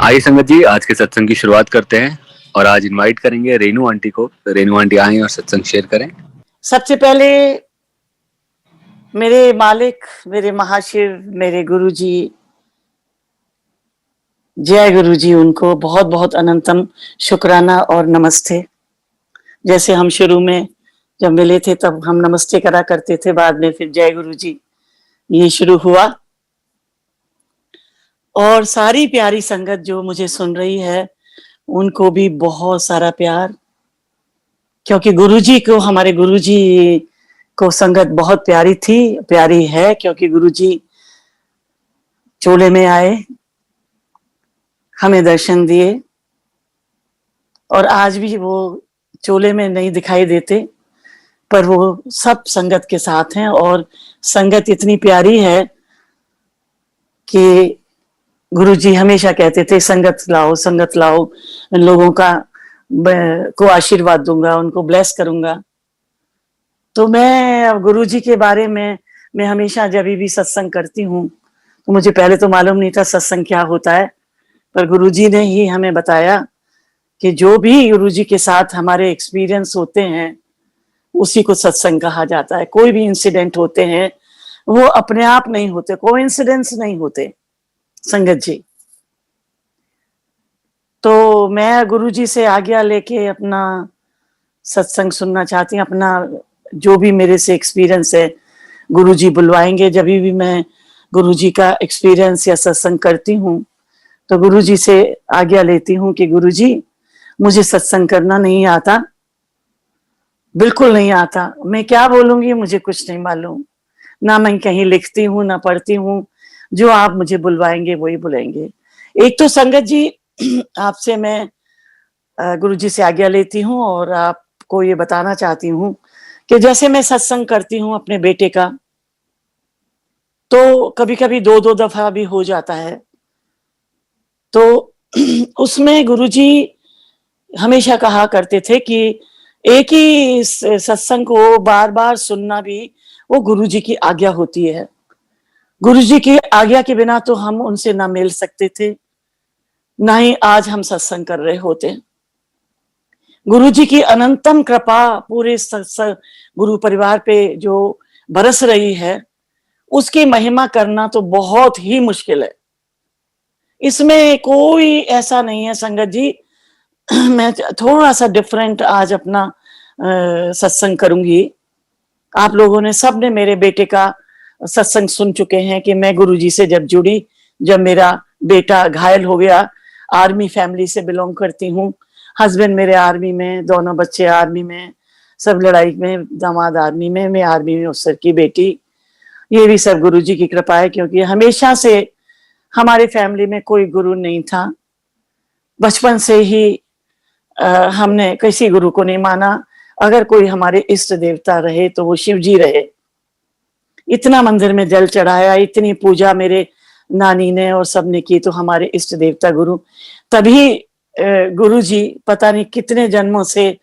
आइए संगत जी, आज के सत्संग की शुरुआत करते हैं और आज इनवाइट करेंगे रेनू आंटी को। रेनू आंटी आएं और सत्संग शेयर करें। सबसे पहले मेरे मालिक, मेरे महाशिव, मेरे गुरुजी, जय गुरुजी, उनको बहुत बहुत अनंतम शुक्राना और नमस्ते। जैसे हम शुरू में जब मिले थे तब हम नमस्ते करा करते थे, बाद में फिर जय गुरुजी ये शुरू हुआ। और सारी प्यारी संगत जो मुझे सुन रही है उनको भी बहुत सारा प्यार, क्योंकि गुरुजी को, हमारे गुरुजी को संगत बहुत प्यारी थी, प्यारी है, क्योंकि गुरुजी चोले में आए, हमें दर्शन दिए और आज भी वो चोले में नहीं दिखाई देते, पर वो सब संगत के साथ हैं। और संगत इतनी प्यारी है कि गुरुजी हमेशा कहते थे संगत लाओ, संगत लाओ, इन लोगों का को आशीर्वाद दूंगा, उनको ब्लेस करूंगा। तो मैं गुरुजी के बारे में मैं हमेशा जब भी सत्संग करती हूँ तो मुझे पहले तो मालूम नहीं था सत्संग क्या होता है, पर गुरुजी ने ही हमें बताया कि जो भी गुरुजी के साथ हमारे एक्सपीरियंस होते हैं उसी को सत्संग कहा जाता है। कोई भी इंसिडेंट होते हैं वो अपने आप नहीं होते, कोइंसिडेंस नहीं होते संगत जी। तो मैं गुरुजी से आज्ञा लेके अपना सत्संग सुनना चाहती हूँ। अपना जो भी मेरे से एक्सपीरियंस है गुरुजी बुलवाएंगे। जब भी मैं गुरुजी का एक्सपीरियंस या सत्संग करती हूँ तो गुरुजी से आज्ञा लेती हूँ कि गुरुजी मुझे सत्संग करना नहीं आता, बिल्कुल नहीं आता। मैं क्या बोलूंगी मुझे कुछ नहीं मालूम, ना मैं कहीं लिखती हूँ ना पढ़ती हूँ, जो आप मुझे बुलवाएंगे वही बुलाएंगे। एक तो संगत जी आपसे मैं गुरुजी से आज्ञा लेती हूँ और आपको ये बताना चाहती हूँ कि जैसे मैं सत्संग करती हूँ अपने बेटे का, तो कभी कभी दो दो दफा भी हो जाता है। तो उसमें गुरुजी हमेशा कहा करते थे कि एक ही सत्संग को बार बार सुनना भी वो गुरुजी की आज्ञा होती है। गुरुजी की आज्ञा के बिना तो हम उनसे ना मिल सकते थे, ना ही आज हम सत्संग कर रहे होते। गुरुजी की अनंतम कृपा पूरे गुरु परिवार पे जो बरस रही है उसकी महिमा करना तो बहुत ही मुश्किल है। इसमें कोई ऐसा नहीं है संगत जी। मैं थोड़ा सा डिफरेंट आज अपना सत्संग करूंगी। आप लोगों ने, सब ने मेरे बेटे का सत्संग सुन चुके हैं कि मैं गुरुजी से जब जुड़ी, जब मेरा बेटा घायल हो गया। आर्मी फैमिली से बिलोंग करती हूँ, हस्बैंड मेरे आर्मी में, दोनों बच्चे आर्मी में, सब लड़ाई में, दामाद आर्मी में, मैं आर्मी में अफसर की बेटी। ये भी सब गुरुजी की कृपा है, क्योंकि हमेशा से हमारे फैमिली में कोई गुरु नहीं था। बचपन से ही हमने किसी गुरु को नहीं माना। अगर कोई हमारे इष्ट देवता रहे तो वो शिव जी रहे। इतना मंदिर में जल चढ़ाया, इतनी पूजा मेरे नानी ने और सबने की, तो हमारे इष्ट देवता गुरु। तभी गुरु जी पता नहीं कितने जन्मों से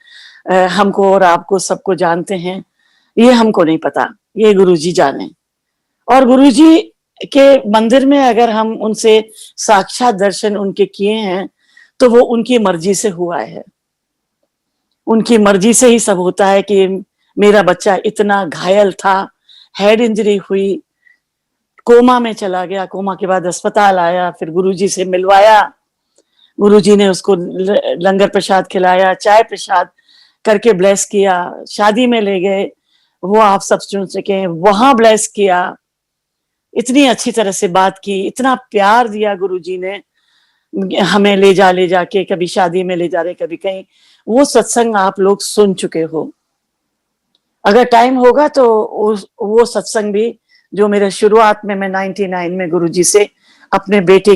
हमको और आपको सबको जानते हैं, ये हमको नहीं पता, ये गुरु जी जाने। और गुरु जी के मंदिर में अगर हम उनसे साक्षात दर्शन उनके किए हैं तो वो उनकी मर्जी से हुआ है। उनकी मर्जी से ही सब होता है कि मेरा बच्चा इतना घायल था, हेड इंजरी हुई, कोमा में चला गया, कोमा के बाद अस्पताल आया, फिर गुरुजी से मिलवाया, गुरुजी ने उसको लंगर प्रसाद खिलाया, चाय प्रसाद करके ब्लेस किया, शादी में ले गए, वो आप सब सुन सके, वहां ब्लेस किया, इतनी अच्छी तरह से बात की, इतना प्यार दिया गुरुजी ने हमें, ले जाके कभी शादी में ले जा रहे, कभी कहीं। वो सत्संग आप लोग सुन चुके हो। अगर टाइम होगा तो वो सत्संग भी जो मेरे शुरुआत में, मैं 99 में गुरुजी से अपने बेटे,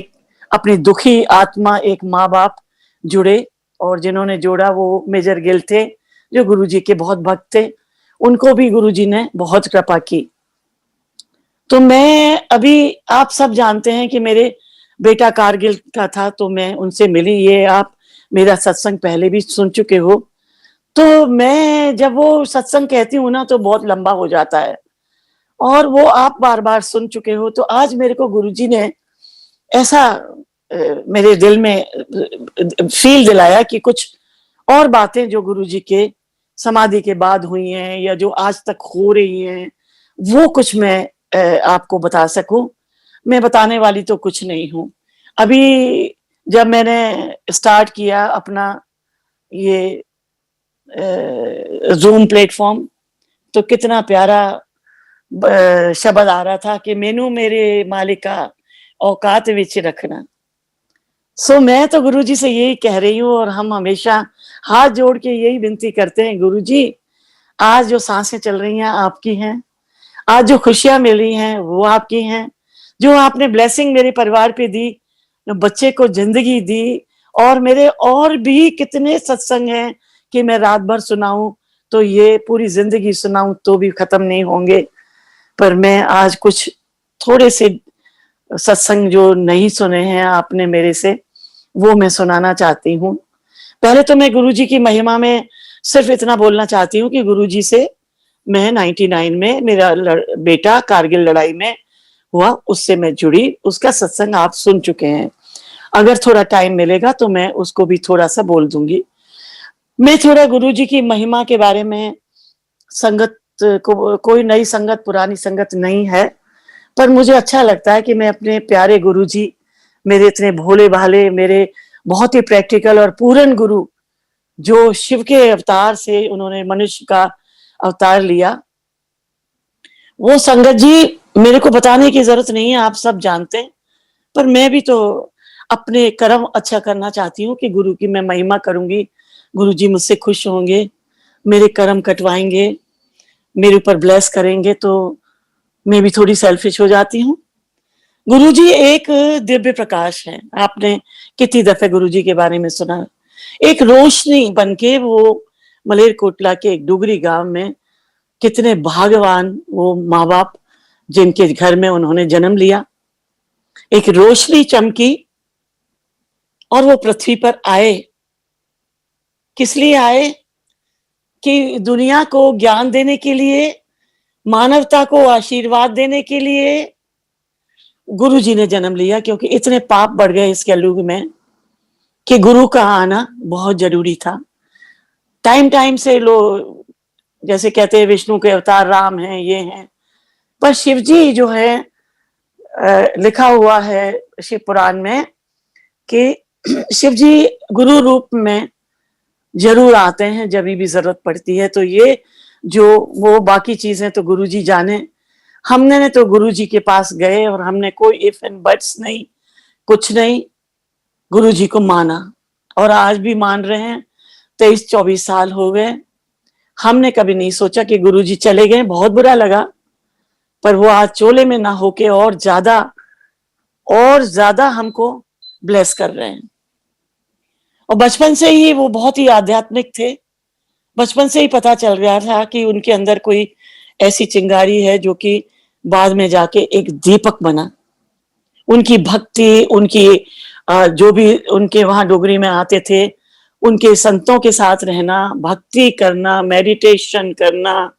अपनी दुखी आत्मा, एक माँ बाप जुड़े, और जिन्होंने जोड़ा वो मेजर गिल थे जो गुरुजी के बहुत भक्त थे, उनको भी गुरुजी ने बहुत कृपा की। तो मैं अभी, आप सब जानते हैं कि मेरे बेटा कारगिल का था, तो मैं उनसे मिली। ये आप मेरा सत्संग पहले भी सुन चुके हो। तो मैं जब वो सत्संग कहती हूँ ना तो बहुत लंबा हो जाता है, और वो आप बार बार सुन चुके हो। तो आज मेरे को गुरुजी ने ऐसा मेरे दिल में फील दिलाया कि कुछ और बातें जो गुरुजी के समाधि के बाद हुई हैं या जो आज तक हो रही हैं, वो कुछ मैं आपको बता सकूं। मैं बताने वाली तो कुछ नहीं हूं। अभी जब मैंने स्टार्ट किया अपना ये जूम प्लेटफॉर्म, तो कितना प्यारा शब्द आ रहा था कि मैनू मेरे मालिका औकात विच रखना। सो मैं तो गुरुजी से यही कह रही हूँ, और हम हमेशा हाथ जोड़ के यही विनती करते हैं, गुरुजी आज जो सांसें चल रही हैं आपकी हैं, आज जो खुशियां मिल रही हैं वो आपकी हैं, जो आपने ब्लेसिंग मेरे परिवार पे दी, बच्चे को जिंदगी दी, और मेरे और भी कितने सत्संग हैं कि मैं रात भर सुनाऊं तो ये पूरी जिंदगी सुनाऊं तो भी खत्म नहीं होंगे। पर मैं आज कुछ थोड़े से सत्संग जो नहीं सुने हैं आपने मेरे से, वो मैं सुनाना चाहती हूँ। पहले तो मैं गुरुजी की महिमा में सिर्फ इतना बोलना चाहती हूँ कि गुरुजी से मैं 99 में मेरा बेटा कारगिल लड़ाई में हुआ, उससे मैं जुड़ी, उसका सत्संग आप सुन चुके हैं। अगर थोड़ा टाइम मिलेगा तो मैं उसको भी थोड़ा सा बोल दूंगी। मैं थोड़ा गुरुजी की महिमा के बारे में, संगत को, कोई नई संगत पुरानी संगत नहीं है, पर मुझे अच्छा लगता है कि मैं अपने प्यारे गुरुजी, मेरे इतने भोले भाले, मेरे बहुत ही प्रैक्टिकल और पूर्ण गुरु, जो शिव के अवतार से उन्होंने मनुष्य का अवतार लिया, वो संगत जी मेरे को बताने की जरूरत नहीं है, आप सब जानते हैं। पर मैं भी तो अपने कर्म अच्छा करना चाहती हूँ कि गुरु की मैं महिमा करूंगी, गुरु जी मुझसे खुश होंगे, मेरे कर्म कटवाएंगे, मेरे ऊपर ब्लेस करेंगे, तो मैं भी थोड़ी सेल्फिश हो जाती हूँ। गुरु जी एक दिव्य प्रकाश है। आपने कितनी दफे गुरु जी के बारे में सुना। एक रोशनी बनके वो मलेरकोटला के एक डुगरी गांव में, कितने भाग्यवान वो माँ बाप जिनके घर में उन्होंने जन्म लिया, एक रोशनी चमकी और वो पृथ्वी पर आए। किस लिए आए? कि दुनिया को ज्ञान देने के लिए, मानवता को आशीर्वाद देने के लिए गुरु जी ने जन्म लिया, क्योंकि इतने पाप बढ़ गए इस कलयुग में कि गुरु का आना बहुत जरूरी था। टाइम टाइम से लोग जैसे कहते हैं विष्णु के अवतार राम हैं, ये हैं, पर शिव जी जो है, लिखा हुआ है शिव पुराण में कि शिव जी गुरु रूप में जरूर आते हैं जब भी जरूरत पड़ती है। तो ये जो वो बाकी चीजें तो गुरु जी जाने, हमने तो गुरु जी के पास गए और हमने कोई इफ एंड बट्स नहीं, कुछ नहीं, गुरु जी को माना और आज भी मान रहे हैं। 23-24 साल हो गए, हमने कभी नहीं सोचा कि गुरु जी चले गए, बहुत बुरा लगा, पर वो आज चोले में ना होके और ज्यादा हमको ब्लेस कर रहे हैं। और बचपन से ही वो बहुत ही आध्यात्मिक थे। बचपन से ही पता चल रहा था कि उनके अंदर कोई ऐसी चिंगारी है जो कि बाद में जाके एक दीपक बना। उनकी भक्ति, उनकी जो भी उनके वहां डोगरी में आते थे, उनके संतों के साथ रहना, भक्ति करना, मेडिटेशन करना,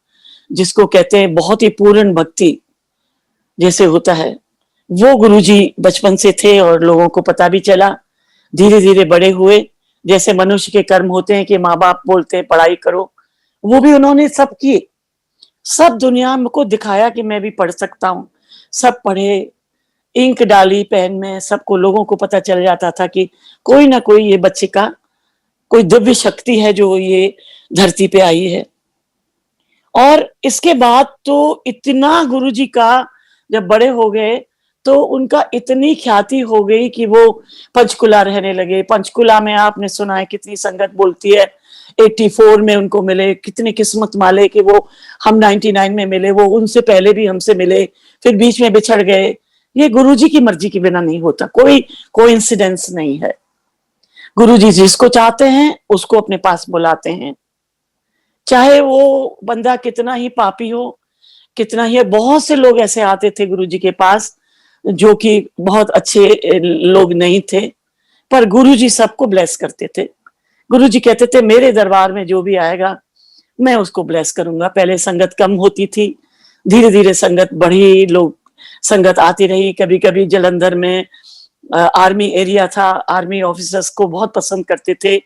जिसको कहते हैं बहुत ही पूर्ण भक्ति जैसे होता है, वो गुरुजी बचपन से थे और लोगों को पता भी चला। धीरे धीरे बड़े हुए, जैसे मनुष्य के कर्म होते हैं कि माँ बाप बोलते हैं पढ़ाई करो, वो भी उन्होंने सब किए, सब दुनिया को दिखाया कि मैं भी पढ़ सकता हूँ। सब पढ़े, इंक डाली पेन में, सबको लोगों को पता चल जाता था कि कोई ना कोई ये बच्चे का कोई दिव्य शक्ति है जो ये धरती पे आई है। और इसके बाद तो इतना गुरुजी का जब बड़े हो गए तो उनका इतनी ख्याति हो गई कि वो पंचकुला रहने लगे। पंचकुला में आपने सुना है कितनी संगत बोलती है, 84 में उनको मिले, कितनी किस्मत वाले कि वो हम 99 में मिले, वो उनसे पहले भी हमसे मिले, फिर बीच में बिछड़ गए। ये गुरुजी की मर्जी के बिना नहीं होता, कोई कोइंसिडेंस नहीं है। गुरुजी जिसको चाहते हैं उसको अपने पास बुलाते हैं, चाहे वो बंदा कितना ही पापी हो, कितना ही। बहुत से लोग ऐसे आते थे गुरुजी के पास जो कि बहुत अच्छे लोग नहीं थे, पर गुरुजी सबको ब्लेस करते थे। गुरुजी कहते थे मेरे दरबार में जो भी आएगा मैं उसको ब्लेस करूंगा। पहले संगत कम होती थी, धीरे धीरे संगत बढ़ी, लोग संगत आती रही। कभी कभी जलंधर में आर्मी एरिया था, आर्मी ऑफिसर्स को बहुत पसंद करते थे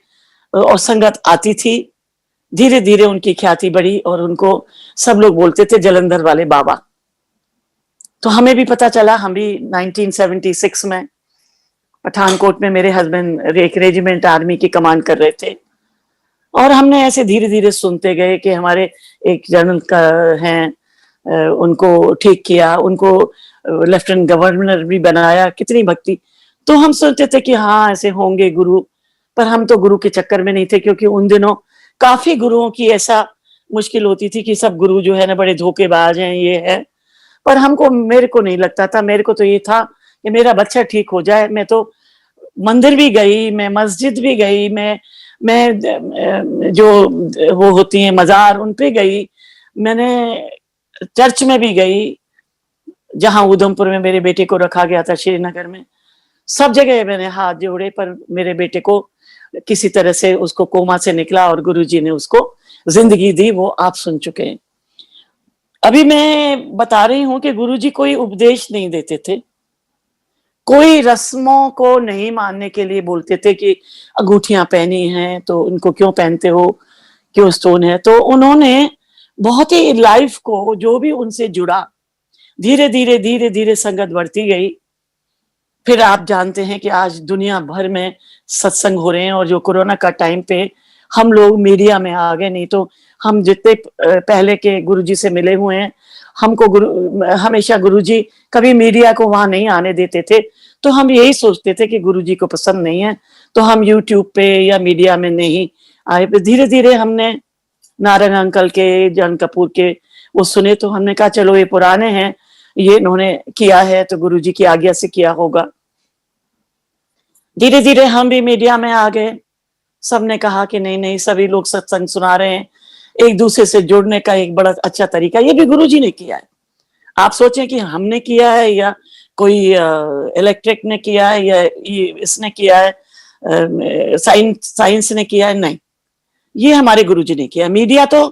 और संगत आती थी। धीरे धीरे उनकी ख्याति बढ़ी और उनको सब लोग बोलते थे जलंधर वाले बाबा। तो हमें भी पता चला, हम भी 1976 में पठानकोट में मेरे हस्बैंड एक रेजिमेंट आर्मी की कमांड कर रहे थे और हमने ऐसे धीरे धीरे सुनते गए कि हमारे एक जनरल का हैं, उनको ठीक किया, उनको लेफ्टिनेंट गवर्नर भी बनाया, कितनी भक्ति। तो हम सोचते थे कि हाँ ऐसे होंगे गुरु, पर हम तो गुरु के चक्कर में नहीं थे, क्योंकि उन दिनों काफी गुरुओं की ऐसा मुश्किल होती थी कि सब गुरु जो है ना बड़े धोखेबाज हैं, ये है। पर हमको, मेरे को नहीं लगता था, मेरे को तो ये था कि मेरा बच्चा ठीक हो जाए। मैं तो मंदिर भी गई, मैं मस्जिद भी गई, मैं जो वो होती हैं मजार, उन पे गई, मैंने चर्च में भी गई, जहां उधमपुर में मेरे बेटे को रखा गया था, श्रीनगर में। सब जगह मैंने हाथ जोड़े, पर मेरे बेटे को किसी तरह से उसको कोमा से निकला और गुरुजी ने उसको जिंदगी दी, वो आप सुन चुके हैं। अभी मैं बता रही हूं कि गुरुजी कोई उपदेश नहीं देते थे, कोई रस्मों को नहीं मानने के लिए बोलते थे कि अंगूठियां पहनी हैं तो उनको क्यों पहनते हो, क्यों स्टोन है। तो उन्होंने बहुत ही लाइफ को, जो भी उनसे जुड़ा, धीरे धीरे धीरे धीरे संगत बढ़ती गई। फिर आप जानते हैं कि आज दुनिया भर में सत्संग हो रहे हैं, और जो कोरोना का टाइम पे हम लोग मीडिया में आ गए, नहीं तो हम जितने पहले के गुरुजी से मिले हुए हैं, हमको हमेशा गुरुजी कभी मीडिया को वहां नहीं आने देते थे। तो हम यही सोचते थे कि गुरुजी को पसंद नहीं है, तो हम यूट्यूब पे या मीडिया में नहीं आए। धीरे धीरे हमने नारायण अंकल के, जॉन कपूर के वो सुने, तो हमने कहा चलो ये पुराने हैं, ये इन्होंने किया है तो गुरुजी की आज्ञा से किया होगा। धीरे धीरे हम भी मीडिया में आ गए। सबने कहा कि नहीं नहीं, सभी लोग सत्संग सुना रहे हैं, एक दूसरे से जुड़ने का एक बड़ा अच्छा तरीका ये भी गुरुजी ने किया है। आप सोचें कि हमने किया है या कोई इलेक्ट्रिक ने किया है या इसने किया है, साइंस ने किया है, नहीं, ये हमारे गुरुजी ने किया। मीडिया तो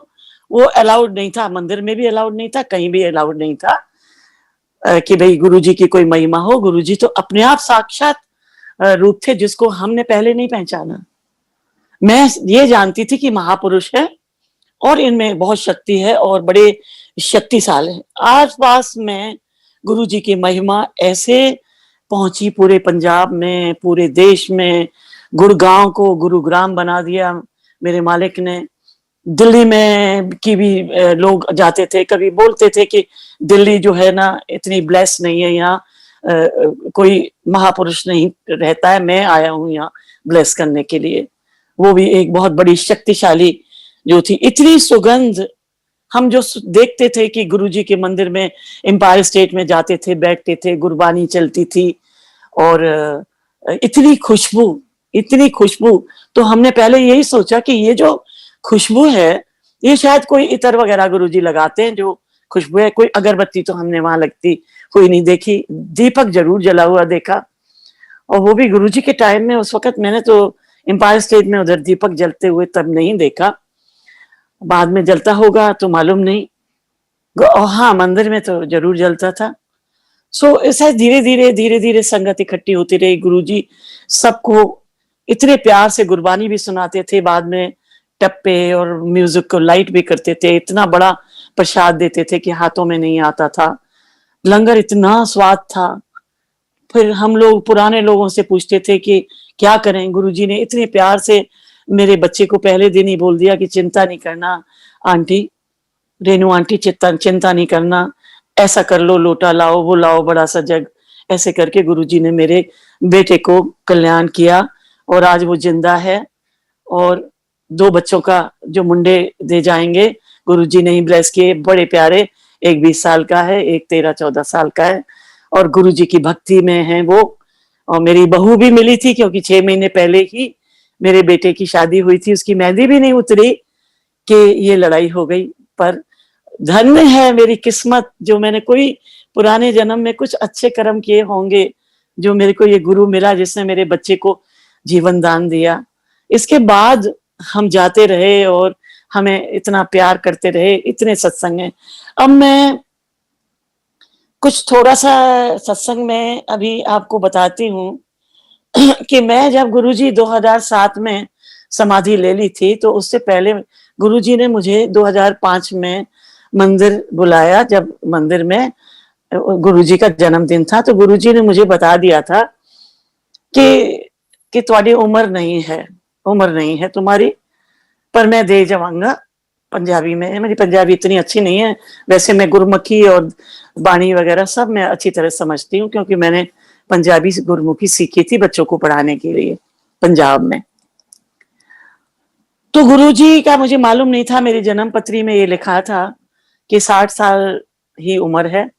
वो अलाउड नहीं था, मंदिर में भी अलाउड नहीं था, कहीं भी अलाउड नहीं था कि भाई गुरुजी की कोई महिमा हो। गुरुजी तो अपने आप साक्षात रूप थे, जिसको हमने पहले नहीं पहचाना। मैं ये जानती थी कि महापुरुष है और इनमें बहुत शक्ति है और बड़े शक्तिशाली है। आस पास में गुरुजी की महिमा ऐसे पहुंची पूरे पंजाब में, पूरे देश में। गुड़गांव को गुरुग्राम बना दिया मेरे मालिक ने। दिल्ली में की भी लोग जाते थे, कभी बोलते थे कि दिल्ली जो है ना इतनी ब्लेस नहीं है, यहाँ कोई महापुरुष नहीं रहता है, मैं आया हूँ यहाँ ब्लेस करने के लिए। वो भी एक बहुत बड़ी शक्तिशाली जो थी, इतनी सुगंध। हम जो देखते थे कि गुरुजी के मंदिर में एम्पायर स्टेट में जाते थे, बैठते थे, गुरबानी चलती थी और इतनी खुशबू, इतनी खुशबू। तो हमने पहले यही सोचा कि ये जो खुशबू है ये शायद कोई इतर वगैरह गुरुजी लगाते हैं, जो खुशबू है। कोई अगरबत्ती तो हमने वहां लगती कोई नहीं देखी, दीपक जरूर जला हुआ देखा, और वो भी गुरुजी के टाइम में। उस वक्त मैंने तो एम्पायर स्टेट में उधर दीपक जलते हुए तब नहीं देखा, बाद में जलता होगा तो मालूम नहीं। हाँ, मंदिर में तो जरूर जलता था। सो ऐसा धीरे धीरे धीरे धीरे संगत इकट्ठी होती रही। गुरुजी सबको इतने प्यार से गुरबानी भी सुनाते थे, बाद में टप्पे और म्यूजिक को लाइट भी करते थे। इतना बड़ा प्रसाद देते थे कि हाथों में नहीं आता था। लंगर इतना स्वाद था। फिर हम लोग पुराने लोगों से पूछते थे कि क्या करें। गुरुजी ने इतने प्यार से मेरे बच्चे को पहले दिन ही बोल दिया कि चिंता नहीं करना आंटी, रेनू आंटी, चिंता नहीं करना, ऐसा कर लो, लोटा लाओ, वो लाओ बड़ा सा जग। ऐसे करके गुरुजी ने मेरे बेटे को कल्याण किया और आज वो जिंदा है। और 2 बच्चों का जो मुंडे दे जाएंगे, गुरुजी ने ही ब्लेस किए, बड़े प्यारे। एक 20 साल का है, एक 13-14 साल का है, और गुरुजी की भक्ति में है वो। और मेरी बहू भी मिली थी, क्योंकि 6 महीने पहले ही मेरे बेटे की शादी हुई थी, उसकी मेहंदी भी नहीं उतरी कि ये लड़ाई हो गई। पर धन्य है मेरी किस्मत, जो मैंने कोई पुराने जन्म में कुछ अच्छे कर्म किए होंगे, जो मेरे को ये गुरु मिला जिसने मेरे बच्चे को जीवन दान दिया। इसके बाद हम जाते रहे और हमें इतना प्यार करते रहे, इतने सत्संग हैं। अब मैं कुछ थोड़ा सा सत्संग में अभी आपको बताती हूँ कि मैं जब गुरुजी 2007 में समाधि ले ली थी, तो उससे पहले गुरुजी ने मुझे 2005 में मंदिर बुलाया। जब मंदिर में गुरुजी का जन्मदिन था, तो गुरुजी ने मुझे बता दिया था कि तुम्हारी उम्र नहीं है तुम्हारी, पर मैं दे जाऊंगा। पंजाबी में, मेरी पंजाबी इतनी अच्छी नहीं है, वैसे मैं गुरमुखी और बाणी वगैरह सब मैं अच्छी तरह समझती हूँ, क्योंकि मैंने पंजाबी से गुरमुखी सीखी थी बच्चों को पढ़ाने के लिए पंजाब में। तो गुरुजी का मुझे मालूम नहीं था, मेरी जन्म पत्री में ये लिखा था कि 60 साल ही उम्र है,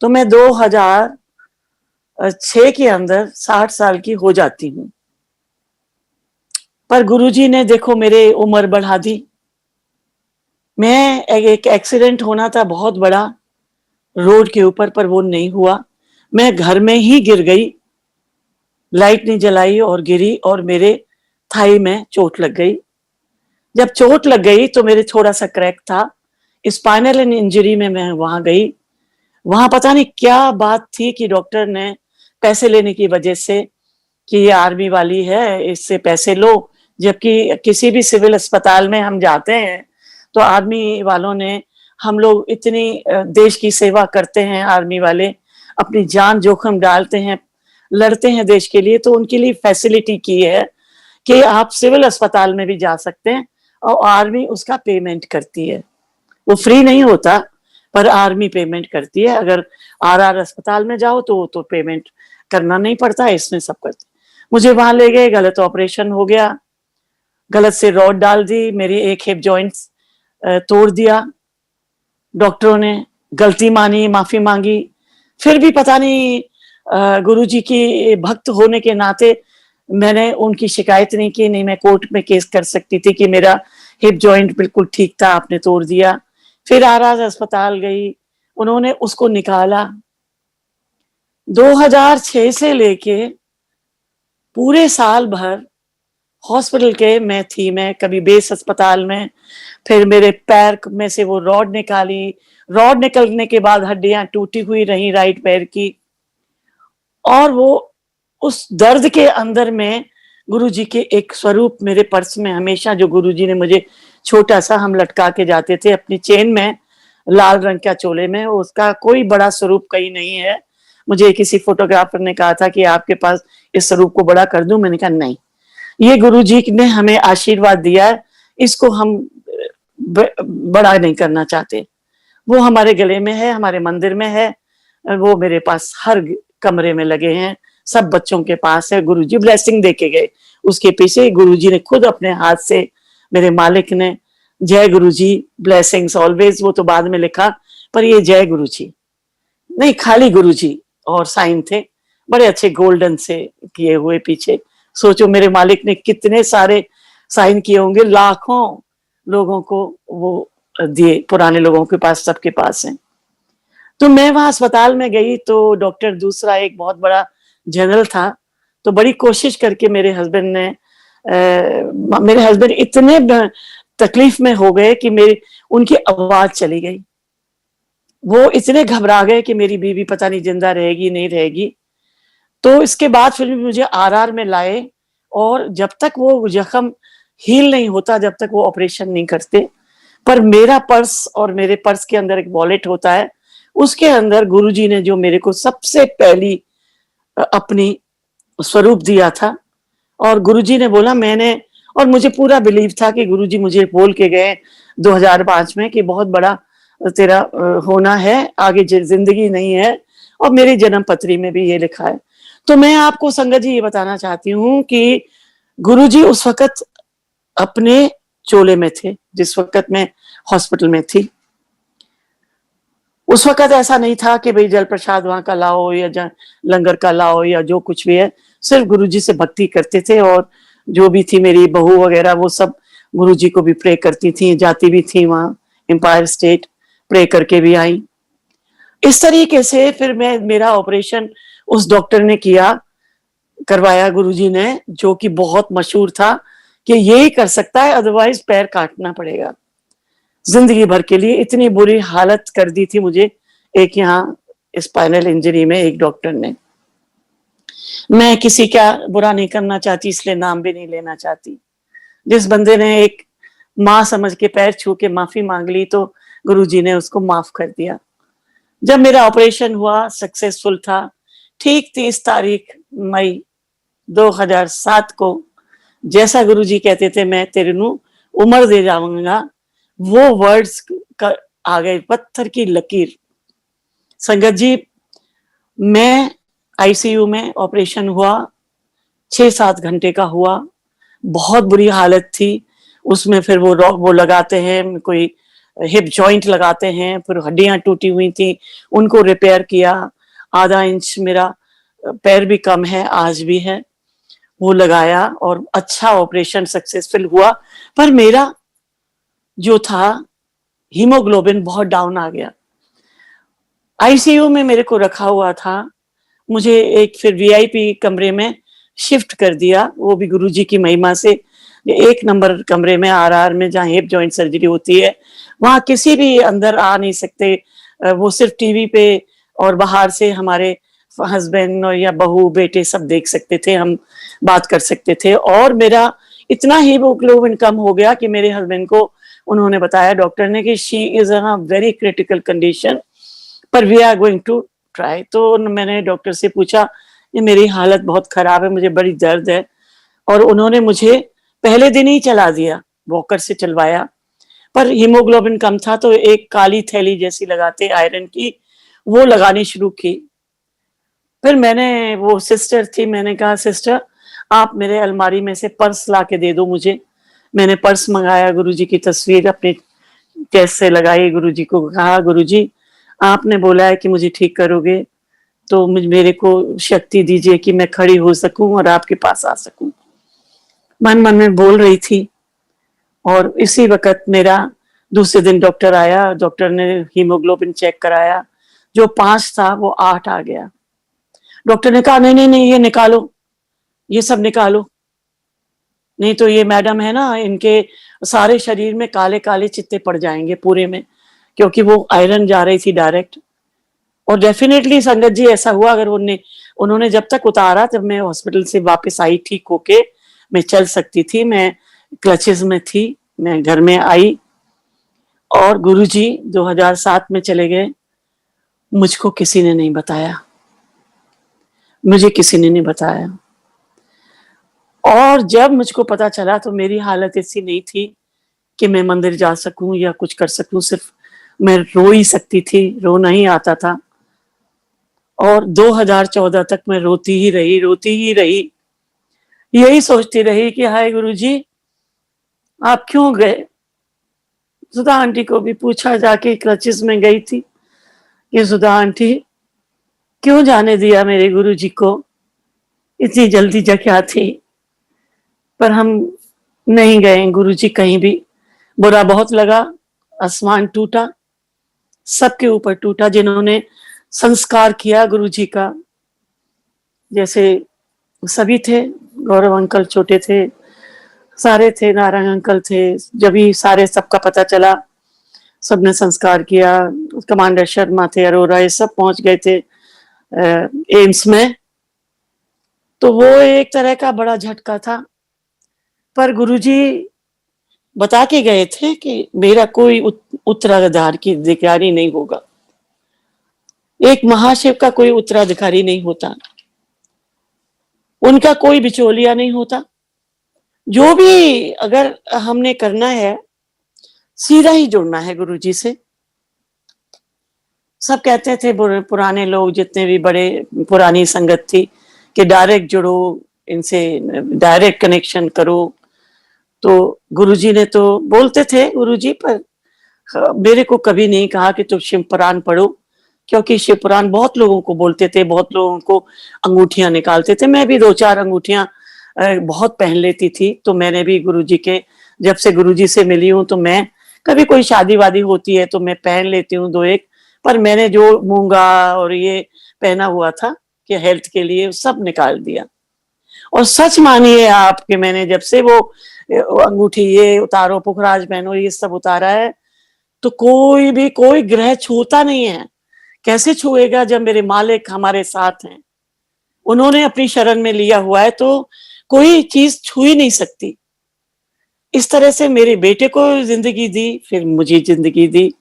तो मैं 2006 के अंदर 60 साल की हो जाती हूँ। पर गुरुजी ने देखो मेरे उम्र बढ़ा दी। मैं एक एक्सीडेंट होना था बहुत बड़ा रोड के ऊपर, पर वो नहीं हुआ। मैं घर में ही गिर गई, लाइट नहीं जलाई और गिरी, और मेरे थाई में चोट लग गई। जब चोट लग गई तो मेरे थोड़ा सा क्रैक था, स्पाइनल इंजरी में मैं वहां गई। वहां पता नहीं क्या बात थी कि डॉक्टर ने पैसे लेने की वजह से कि ये आर्मी वाली है, इससे पैसे लो। जबकि किसी भी सिविल अस्पताल में हम जाते हैं तो आर्मी वालों ने, हम लोग इतनी देश की सेवा करते हैं, आर्मी वाले अपनी जान जोखिम डालते हैं, लड़ते हैं देश के लिए, तो उनके लिए फैसिलिटी की है कि आप सिविल अस्पताल में भी जा सकते हैं और आर्मी उसका पेमेंट करती है। वो फ्री नहीं होता, पर आर्मी पेमेंट करती है। अगर आरआर अस्पताल में जाओ तो पेमेंट करना नहीं पड़ता है, इसमें सब करते। मुझे वहां ले गए, गलत ऑपरेशन हो गया, गलत से रॉड डाल दी, मेरी एक हिप जॉइंट्स तोड़ दिया। डॉक्टरों ने गलती मानी, माफी मांगी, फिर भी पता नहीं गुरुजी की भक्त होने के नाते मैंने उनकी शिकायत नहीं की। नहीं, मैं कोर्ट में केस कर सकती थी कि मेरा हिप जॉइंट बिल्कुल ठीक था, आपने तोड़ दिया। फिर आराज अस्पताल गई, उन्होंने उसको निकाला। 2006 से लेके पूरे साल भर हॉस्पिटल के मैं कभी बेस अस्पताल में, फिर मेरे पैर में से वो रॉड निकाली। रॉड निकलने के बाद हड्डियां टूटी हुई रही राइट पैर की, और वो उस दर्द के अंदर में गुरुजी के एक स्वरूप मेरे पर्स में हमेशा, जो गुरुजी ने मुझे छोटा सा हम लटका के जाते थे अपनी चेन में, लाल रंग का चोले में, उसका कोई बड़ा स्वरूप कहीं नहीं है। मुझे किसी फोटोग्राफर ने कहा था कि आपके पास इस स्वरूप को बड़ा कर दूं, मैंने कहा नहीं, ये गुरुजी ने हमें आशीर्वाद दिया है, इसको हम बड़ा नहीं करना चाहते। वो हमारे गले में है, हमारे मंदिर में है, वो मेरे पास हर कमरे में लगे हैं, सब बच्चों के पास है। गुरुजी ब्लेसिंग देके गए, उसके पीछे गुरुजी ने खुद अपने हाथ से, मेरे मालिक ने, जय गुरुजी ब्लेसिंग्स ऑलवेज, वो तो बाद में लिखा, पर ये जय गुरुजी नहीं, खाली गुरुजी, और साइन थे बड़े अच्छे गोल्डन से किए हुए पीछे। सोचो मेरे मालिक ने कितने सारे साइन किए होंगे, लाखों लोगों को वो दिए, पुराने लोगों के पास, सबके पास है। तो मैं वहां अस्पताल में गई तो डॉक्टर दूसरा एक बहुत बड़ा जनरल था, तो बड़ी कोशिश करके मेरे हस्बैंड इतने तकलीफ में हो गए कि मेरी उनकी आवाज चली गई। वो इतने घबरा गए कि मेरी बीवी पता नहीं जिंदा रहेगी नहीं रहेगी। तो इसके बाद फिर भी मुझे आरआर में लाए, और जब तक वो जख्म हील नहीं होता, जब तक वो ऑपरेशन नहीं करते। पर मेरा पर्स, और मेरे पर्स के अंदर एक वॉलेट होता है, उसके अंदर गुरुजी ने जो मेरे को सबसे पहली अपनी स्वरूप दिया था, और गुरुजी ने बोला, मैंने, और मुझे पूरा बिलीव था कि गुरुजी मुझे बोल के गए 2005 में कि बहुत बड़ा तेरा होना है, आगे जिंदगी नहीं है, और मेरी जन्म पत्री में भी ये लिखा है। तो मैं आपको संगत जी ये बताना चाहती हूँ कि गुरुजी उस वक्त अपने चोले में थे, जिस वक्त मैं हॉस्पिटल में थी। उस वक्त ऐसा नहीं था कि भाई जल प्रसाद वहां का लाओ या लंगर का लाओ या जो कुछ भी है, सिर्फ गुरुजी से भक्ति करते थे। और जो भी थी मेरी बहू वगैरह, वो सब गुरुजी को भी प्रे करती थी, जाती भी थी वहां एम्पायर स्टेट, प्रे करके भी आई। इस तरीके से फिर मेरा ऑपरेशन उस डॉक्टर ने करवाया गुरुजी ने, जो कि बहुत मशहूर था कि ये ही कर सकता है, अदरवाइज पैर काटना पड़ेगा जिंदगी भर के लिए। इतनी बुरी हालत कर दी थी मुझे। एक यहाँ स्पाइनल इंजरी में एक डॉक्टर ने। मैं किसी का बुरा नहीं करना चाहती, इसलिए नाम भी नहीं लेना चाहती। जिस बंदे ने एक माँ समझ के पैर छू के माफी मांग ली तो गुरुजी ने उसको माफ कर दिया। जब मेरा ऑपरेशन हुआ, सक्सेसफुल था, ठीक 30 तारीख मई 2007 को, जैसा गुरुजी कहते थे मैं तेरे नू उम्र दे जाऊंगा, वो वर्ड्स का आ गए पत्थर की लकीर। संगत जी, मैं आईसीयू में ऑपरेशन हुआ, 6-7 घंटे का हुआ, बहुत बुरी हालत थी। उसमें फिर वो लगाते हैं, कोई हिप जॉइंट लगाते हैं, फिर हड्डियां टूटी हुई थी, उनको रिपेयर किया। आधा इंच मेरा पैर भी कम है, आज भी है, वो लगाया और अच्छा ऑपरेशन सक्सेसफुल हुआ। पर मेरा जो था हीमोग्लोबिन बहुत डाउन आ गया। आईसीयू में मेरे को रखा हुआ था, मुझे एक फिर वीआईपी कमरे में शिफ्ट कर दिया, वो भी गुरुजी की महिमा से। 1 नंबर कमरे में आरआर में, जहाँ हिप जॉइंट सर्जरी होती है, वहां किसी भी अंदर आ नहीं सकते, वो सिर्फ टीवी पे और बाहर से हमारे हस्बैंड और या बहू बेटे सब देख सकते थे, हम बात कर सकते थे। और मेरा इतना हीमोग्लोबिन कम हो गया कि मेरे हस्बैंड को उन्होंने बताया डॉक्टर ने कि she is in a very critical condition, पर we are going to try. तो मैंने डॉक्टर से पूछा, ये मेरी हालत बहुत खराब है, मुझे बड़ी दर्द है, और उन्होंने मुझे पहले दिन ही चला दिया, वॉकर से चलवाया। पर हीमोग्लोबिन कम था तो एक काली थैली जैसी लगाते आयरन की, वो लगानी शुरू की। फिर मैंने, वो सिस्टर थी, मैंने कहा सिस्टर आप मेरे अलमारी में से पर्स ला के दे दो मुझे। मैंने पर्स मंगाया, गुरुजी की तस्वीर अपने चेस्ट से लगाई, गुरुजी को कहा गुरुजी आपने बोला है कि मुझे ठीक करोगे, तो मेरे को शक्ति दीजिए कि मैं खड़ी हो सकूं और आपके पास आ सकूं। मन मन में बोल रही थी। और इसी वक्त मेरा दूसरे दिन डॉक्टर आया, डॉक्टर ने हीमोग्लोबिन चेक कराया, जो 5 था वो 8 आ गया। डॉक्टर ने कहा नहीं नहीं नहीं, ये निकालो, ये सब निकालो, नहीं तो ये मैडम है ना, इनके सारे शरीर में काले काले चित्ते पड़ जाएंगे पूरे में, क्योंकि वो आयरन जा रही थी डायरेक्ट। और डेफिनेटली संगत जी ऐसा हुआ, अगर उन्होंने जब तक उतारा तब मैं हॉस्पिटल से वापस आई ठीक होके, मैं चल सकती थी, मैं क्लचेस में थी, मैं घर में आई। और गुरुजी 2007 में चले गए, मुझको किसी ने नहीं बताया, मुझे किसी ने नहीं बताया। और जब मुझको पता चला तो मेरी हालत ऐसी नहीं थी कि मैं मंदिर जा सकूं या कुछ कर सकूं, सिर्फ मैं रो ही सकती थी, रोना ही आता था। और 2014 तक मैं रोती ही रही, रोती ही रही, यही सोचती रही कि हाय गुरुजी आप क्यों गए। सुधा आंटी को भी पूछा, जाके क्लचेस में गई थी कि सुधा आंटी क्यों जाने दिया मेरे गुरुजी को, इतनी जल्दी क्या थी। पर हम नहीं गए गुरुजी कहीं भी। बुरा बहुत लगा, आसमान टूटा, सबके ऊपर टूटा जिन्होंने संस्कार किया गुरुजी का। जैसे सभी थे, गौरव अंकल छोटे थे, सारे थे, नारायण अंकल थे, जब ही सारे सबका पता चला, सबने संस्कार किया। कमांडर शर्मा थे, अरोरा, ये सब पहुंच गए थे एम्स में। तो वो एक तरह का बड़ा झटका था। पर गुरुजी बता के गए थे कि मेरा कोई उत्तराधिकारी की अधिकारी नहीं होगा, एक महाशिव का कोई उत्तराधिकारी नहीं होता, उनका कोई बिचौलिया नहीं होता। जो भी अगर हमने करना है सीधा ही जुड़ना है गुरुजी से। सब कहते थे पुराने लोग, जितने भी बड़े पुरानी संगत थी, कि डायरेक्ट जुड़ो इनसे, डायरेक्ट कनेक्शन करो। तो गुरुजी ने तो बोलते थे गुरुजी, पर मेरे को कभी नहीं कहा कि तुम शिव पुराण पढ़ो, क्योंकि शिव पुराण बहुत लोगों को बोलते थे, बहुत लोगों को अंगूठियां निकालते थे। मैं भी 2-4 अंगूठियां बहुत पहन लेती थी। तो मैंने भी गुरुजी के, जब से गुरुजी से मिली हूं, तो मैं कभी कोई शादी वादी होती है तो मैं पहन लेती हूँ 2-1। पर मैंने जो मूंगा और ये पहना हुआ था कि हेल्थ के लिए, सब निकाल दिया। और सच मानिए आप कि मैंने जब से वो अंगूठी ये उतारो, पुखराज पहनो, ये सब उतारा है, तो कोई भी कोई ग्रह छूता नहीं है कैसे छुएगा जब मेरे मालिक हमारे साथ हैं, उन्होंने अपनी शरण में लिया हुआ है, तो कोई चीज छू ही नहीं सकती। इस तरह से मेरे बेटे को जिंदगी दी, फिर मुझे जिंदगी दी।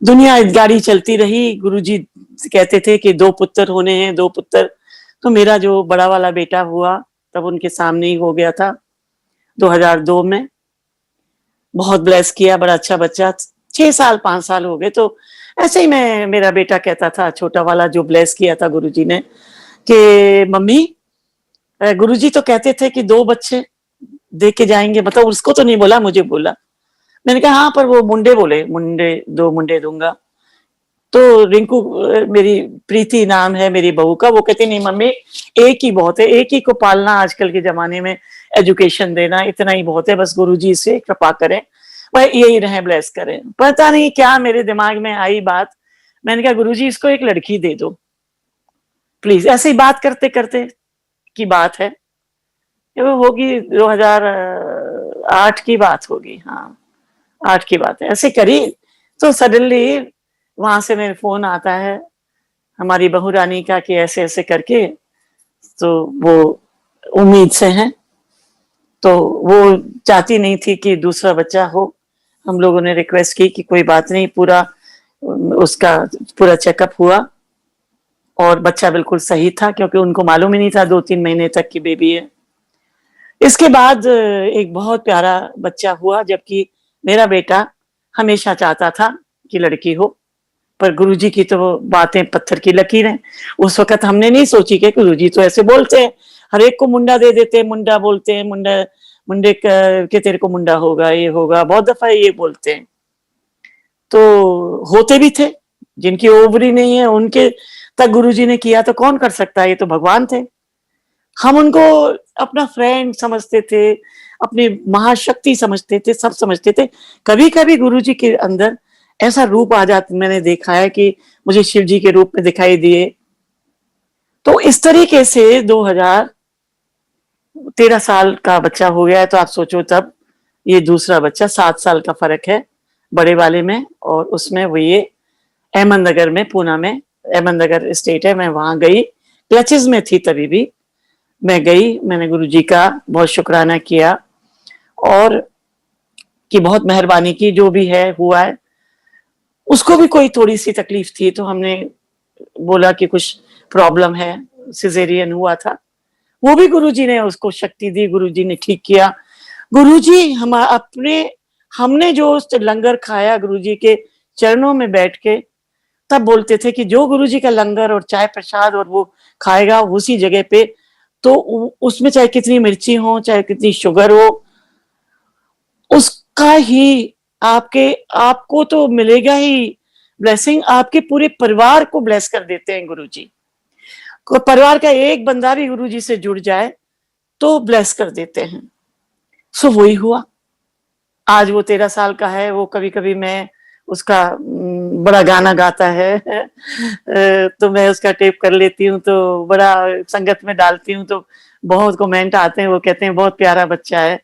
दुनिया गाड़ी चलती रही। गुरुजी कहते थे कि 2 पुत्र होने हैं, 2 पुत्र। तो मेरा जो बड़ा वाला बेटा हुआ तब उनके सामने ही हो गया था 2002 में। बहुत ब्लेस किया, बड़ा अच्छा बच्चा। 6 साल 5 साल हो गए। तो ऐसे ही मेरा बेटा कहता था, छोटा वाला, जो ब्लेस किया था गुरुजी ने, कि मम्मी गुरुजी तो कहते थे कि 2 बच्चे दे के जाएंगे, मतलब उसको तो नहीं बोला, मुझे बोला। मैंने कहा हाँ, पर वो मुंडे बोले, मुंडे 2 मुंडे दूंगा। तो रिंकू, मेरी प्रीति नाम है मेरी बहू का, वो कहती नहीं मम्मी, एक ही बहुत है, एक ही को पालना आजकल के जमाने में, एजुकेशन देना इतना ही बहुत है, बस गुरुजी से कृपा करें, वह यही रहे, ब्लेस करें। पता नहीं क्या मेरे दिमाग में आई बात, मैंने कहा गुरुजी इसको एक लड़की दे दो प्लीज। ऐसे ही बात करते करते की बात है, ये होगी 2008 की बात होगी, हाँ 8 की बात है। ऐसे करी तो सडनली वहां से मेरे फोन आता है हमारी बहू रानी का कि ऐसे ऐसे करके, तो वो उम्मीद से हैं, तो वो चाहती नहीं थी कि दूसरा बच्चा हो। हम लोगों ने रिक्वेस्ट की कि कोई बात नहीं, पूरा उसका पूरा चेकअप हुआ और बच्चा बिल्कुल सही था, क्योंकि उनको मालूम ही नहीं था 2-3 महीने तक की बेबी है। इसके बाद एक बहुत प्यारा बच्चा हुआ, जबकि मेरा बेटा हमेशा चाहता था कि लड़की हो, पर गुरुजी की तो बातें पत्थर की लकीरें। उस वक्त हमने नहीं सोची कि गुरुजी तो ऐसे बोलते हैं, हर एक को मुंडा दे देते हैं, मुंडा बोलते हैं, मुंडा मुंडे के तेरे को मुंडा होगा, ये होगा, बहुत दफा ये बोलते हैं। तो होते भी थे, जिनकी ओवरी नहीं है उनके तक गुरुजी ने किया, तो कौन कर सकता है, ये तो भगवान थे। हम उनको अपना फ्रेंड समझते थे, अपनी महाशक्ति समझते थे, सब समझते थे। कभी कभी गुरुजी के अंदर ऐसा रूप आ जाता, मैंने देखा है कि मुझे शिव जी के रूप में दिखाई दिए। तो इस तरीके से 2013 साल का बच्चा हो गया है, तो आप सोचो तब ये दूसरा बच्चा, 7 साल का फर्क है बड़े वाले में और उसमें। वो ये अहमदनगर में, पूना में अहमदनगर स्टेट है, मैं वहां गई, क्लचेस में थी तभी भी मैं गई। मैंने गुरुजी का बहुत शुक्राना किया और कि बहुत मेहरबानी की, जो भी है हुआ है। उसको भी कोई थोड़ी सी तकलीफ थी, तो हमने बोला कि कुछ प्रॉब्लम है, सिजेरियन हुआ था। वो भी गुरुजी ने उसको शक्ति दी, गुरुजी ने ठीक किया। गुरुजी हम अपने, हमने जो लंगर खाया गुरुजी के चरणों में बैठ के, तब बोलते थे कि जो गुरुजी का लंगर और चाय प्रसाद और वो खाएगा उसी जगह पे, तो उसमें चाहे कितनी मिर्ची हो, चाहे कितनी शुगर हो, उसका ही आपको तो मिलेगा ही ब्लेसिंग। आपके पूरे परिवार को ब्लेस कर देते हैं गुरुजी। परिवार का एक बंदा भी गुरुजी से जुड़ जाए तो ब्लेस कर देते हैं। सो वही हुआ। आज वो 13 साल का है। वो कभी कभी मैं उसका बड़ा गाना गाता है तो मैं उसका टेप कर लेती हूँ, तो बड़ा संगत में डालती हूँ, तो बहुत कमेंट आते हैं। वो कहते हैं बहुत प्यारा बच्चा है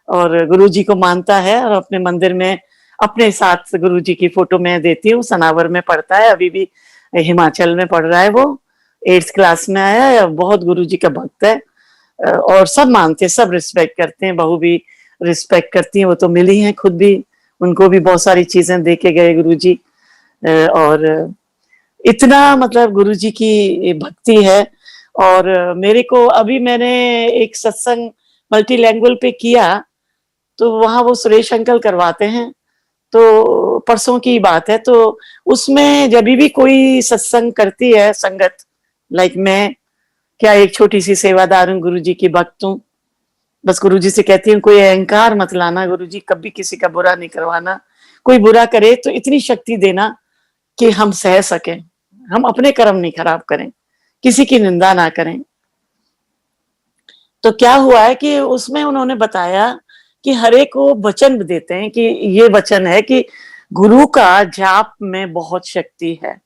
और गुरुजी को मानता है, और अपने मंदिर में अपने साथ गुरुजी की फोटो मैं देती हूँ। सनावर में पढ़ता है, अभी भी हिमाचल में पढ़ रहा है। वो 8th क्लास में आया है, बहुत गुरुजी का भक्त है और सब मानते हैं, सब रिस्पेक्ट करते हैं। बहू भी रिस्पेक्ट करती है, वो तो मिली हैं खुद भी, उनको भी बहुत सारी चीजें दे के गए गुरुजी। और इतना मतलब गुरुजी की भक्ति है। और मेरे को अभी मैंने एक सत्संग मल्टीलैंग्वेज पे किया, तो वहां वो सुरेश अंकल करवाते हैं, तो परसों की बात है। तो उसमें जब भी कोई सत्संग करती है संगत, लाइक मैं क्या एक छोटी सी सेवादार हूँ, गुरुजी की भक्त हूँ, बस गुरुजी से कहती हूँ कोई अहंकार मत लाना गुरुजी, कभी किसी का बुरा नहीं करवाना। कोई बुरा करे तो इतनी शक्ति देना कि हम सह सकें, हम अपने कर्म नहीं खराब करें, किसी की निंदा ना करें। तो क्या हुआ है कि उसमें उन्होंने बताया कि हर एक को वचन देते हैं कि ये वचन है कि गुरु का जाप में बहुत शक्ति है।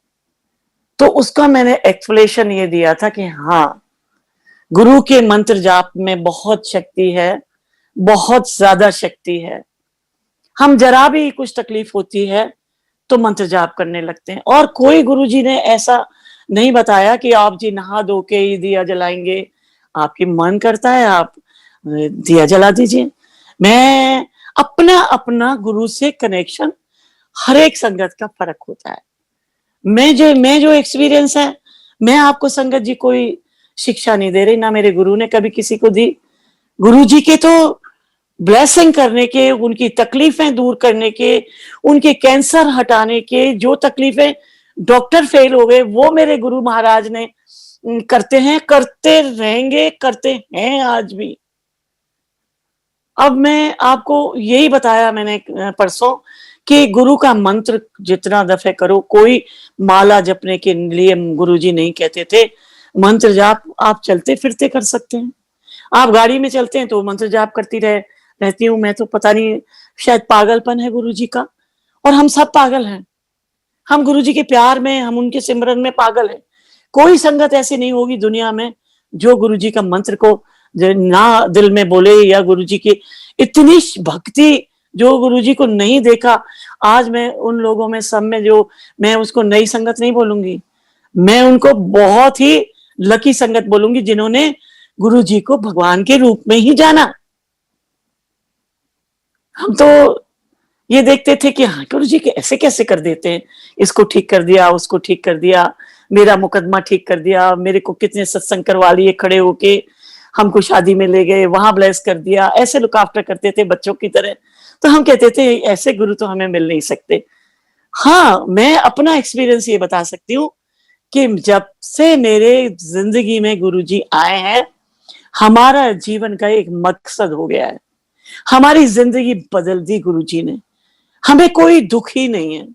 तो उसका मैंने एक्सप्लेनेशन ये दिया था कि हाँ, गुरु के मंत्र जाप में बहुत शक्ति है, बहुत ज्यादा शक्ति है। हम जरा भी कुछ तकलीफ होती है तो मंत्र जाप करने लगते हैं। और कोई गुरुजी ने ऐसा नहीं बताया कि आप जी नहा धो के ही दिया जलाएंगे, आपकी मन करता है आप दिया जला दीजिए। मैं अपना अपना गुरु से कनेक्शन, हर एक संगत का फर्क होता है। मैं जो एक्सपीरियंस है, मैं आपको संगत जी कोई शिक्षा नहीं दे रही, ना मेरे गुरु ने कभी किसी को दी। गुरु जी के तो ब्लेसिंग करने के, उनकी तकलीफें दूर करने के, उनके कैंसर हटाने के, जो तकलीफें डॉक्टर फेल हो गए वो मेरे गुरु महाराज ने करते हैं, करते रहेंगे, करते हैं आज भी। अब मैं आपको यही बताया मैंने परसों कि गुरु का मंत्र जितना दफे करो, कोई माला जपने के लिए गुरुजी नहीं कहते थे। मंत्र जाप आप चलते फिरते कर सकते हैं, आप गाड़ी में चलते हैं तो मंत्र जाप करती रहती हूँ मैं। तो पता नहीं, शायद पागलपन है गुरुजी का, और हम सब पागल हैं। हम गुरुजी के प्यार में, हम उनके सिमरन में पागल हैं। कोई संगत ऐसी नहीं होगी दुनिया में जो गुरुजी का मंत्र को ना दिल में बोले, या गुरुजी की इतनी भक्ति जो गुरुजी को नहीं देखा। आज मैं उन लोगों में सब में जो, मैं उसको नई संगत नहीं बोलूंगी, मैं उनको बहुत ही लकी संगत बोलूंगी जिन्होंने गुरुजी को भगवान के रूप में ही जाना। हम तो ये देखते थे कि हाँ गुरुजी के ऐसे कैसे कर देते हैं, इसको ठीक कर दिया, उसको ठीक कर दिया, मेरा मुकदमा ठीक कर दिया, मेरे को कितने सत्संग करवा लिए खड़े होके, हमको शादी में ले गए, वहां ब्लेस कर दिया, ऐसे लुक आफ्टर करते थे बच्चों की तरह। तो हम कहते थे ऐसे गुरु तो हमें मिल नहीं सकते। हाँ, मैं अपना एक्सपीरियंस ये बता सकती हूँ कि जब से मेरे जिंदगी में गुरुजी आए हैं, हमारा जीवन का एक मकसद हो गया है। हमारी जिंदगी बदल दी गुरुजी ने। हमें कोई दुख ही नहीं है।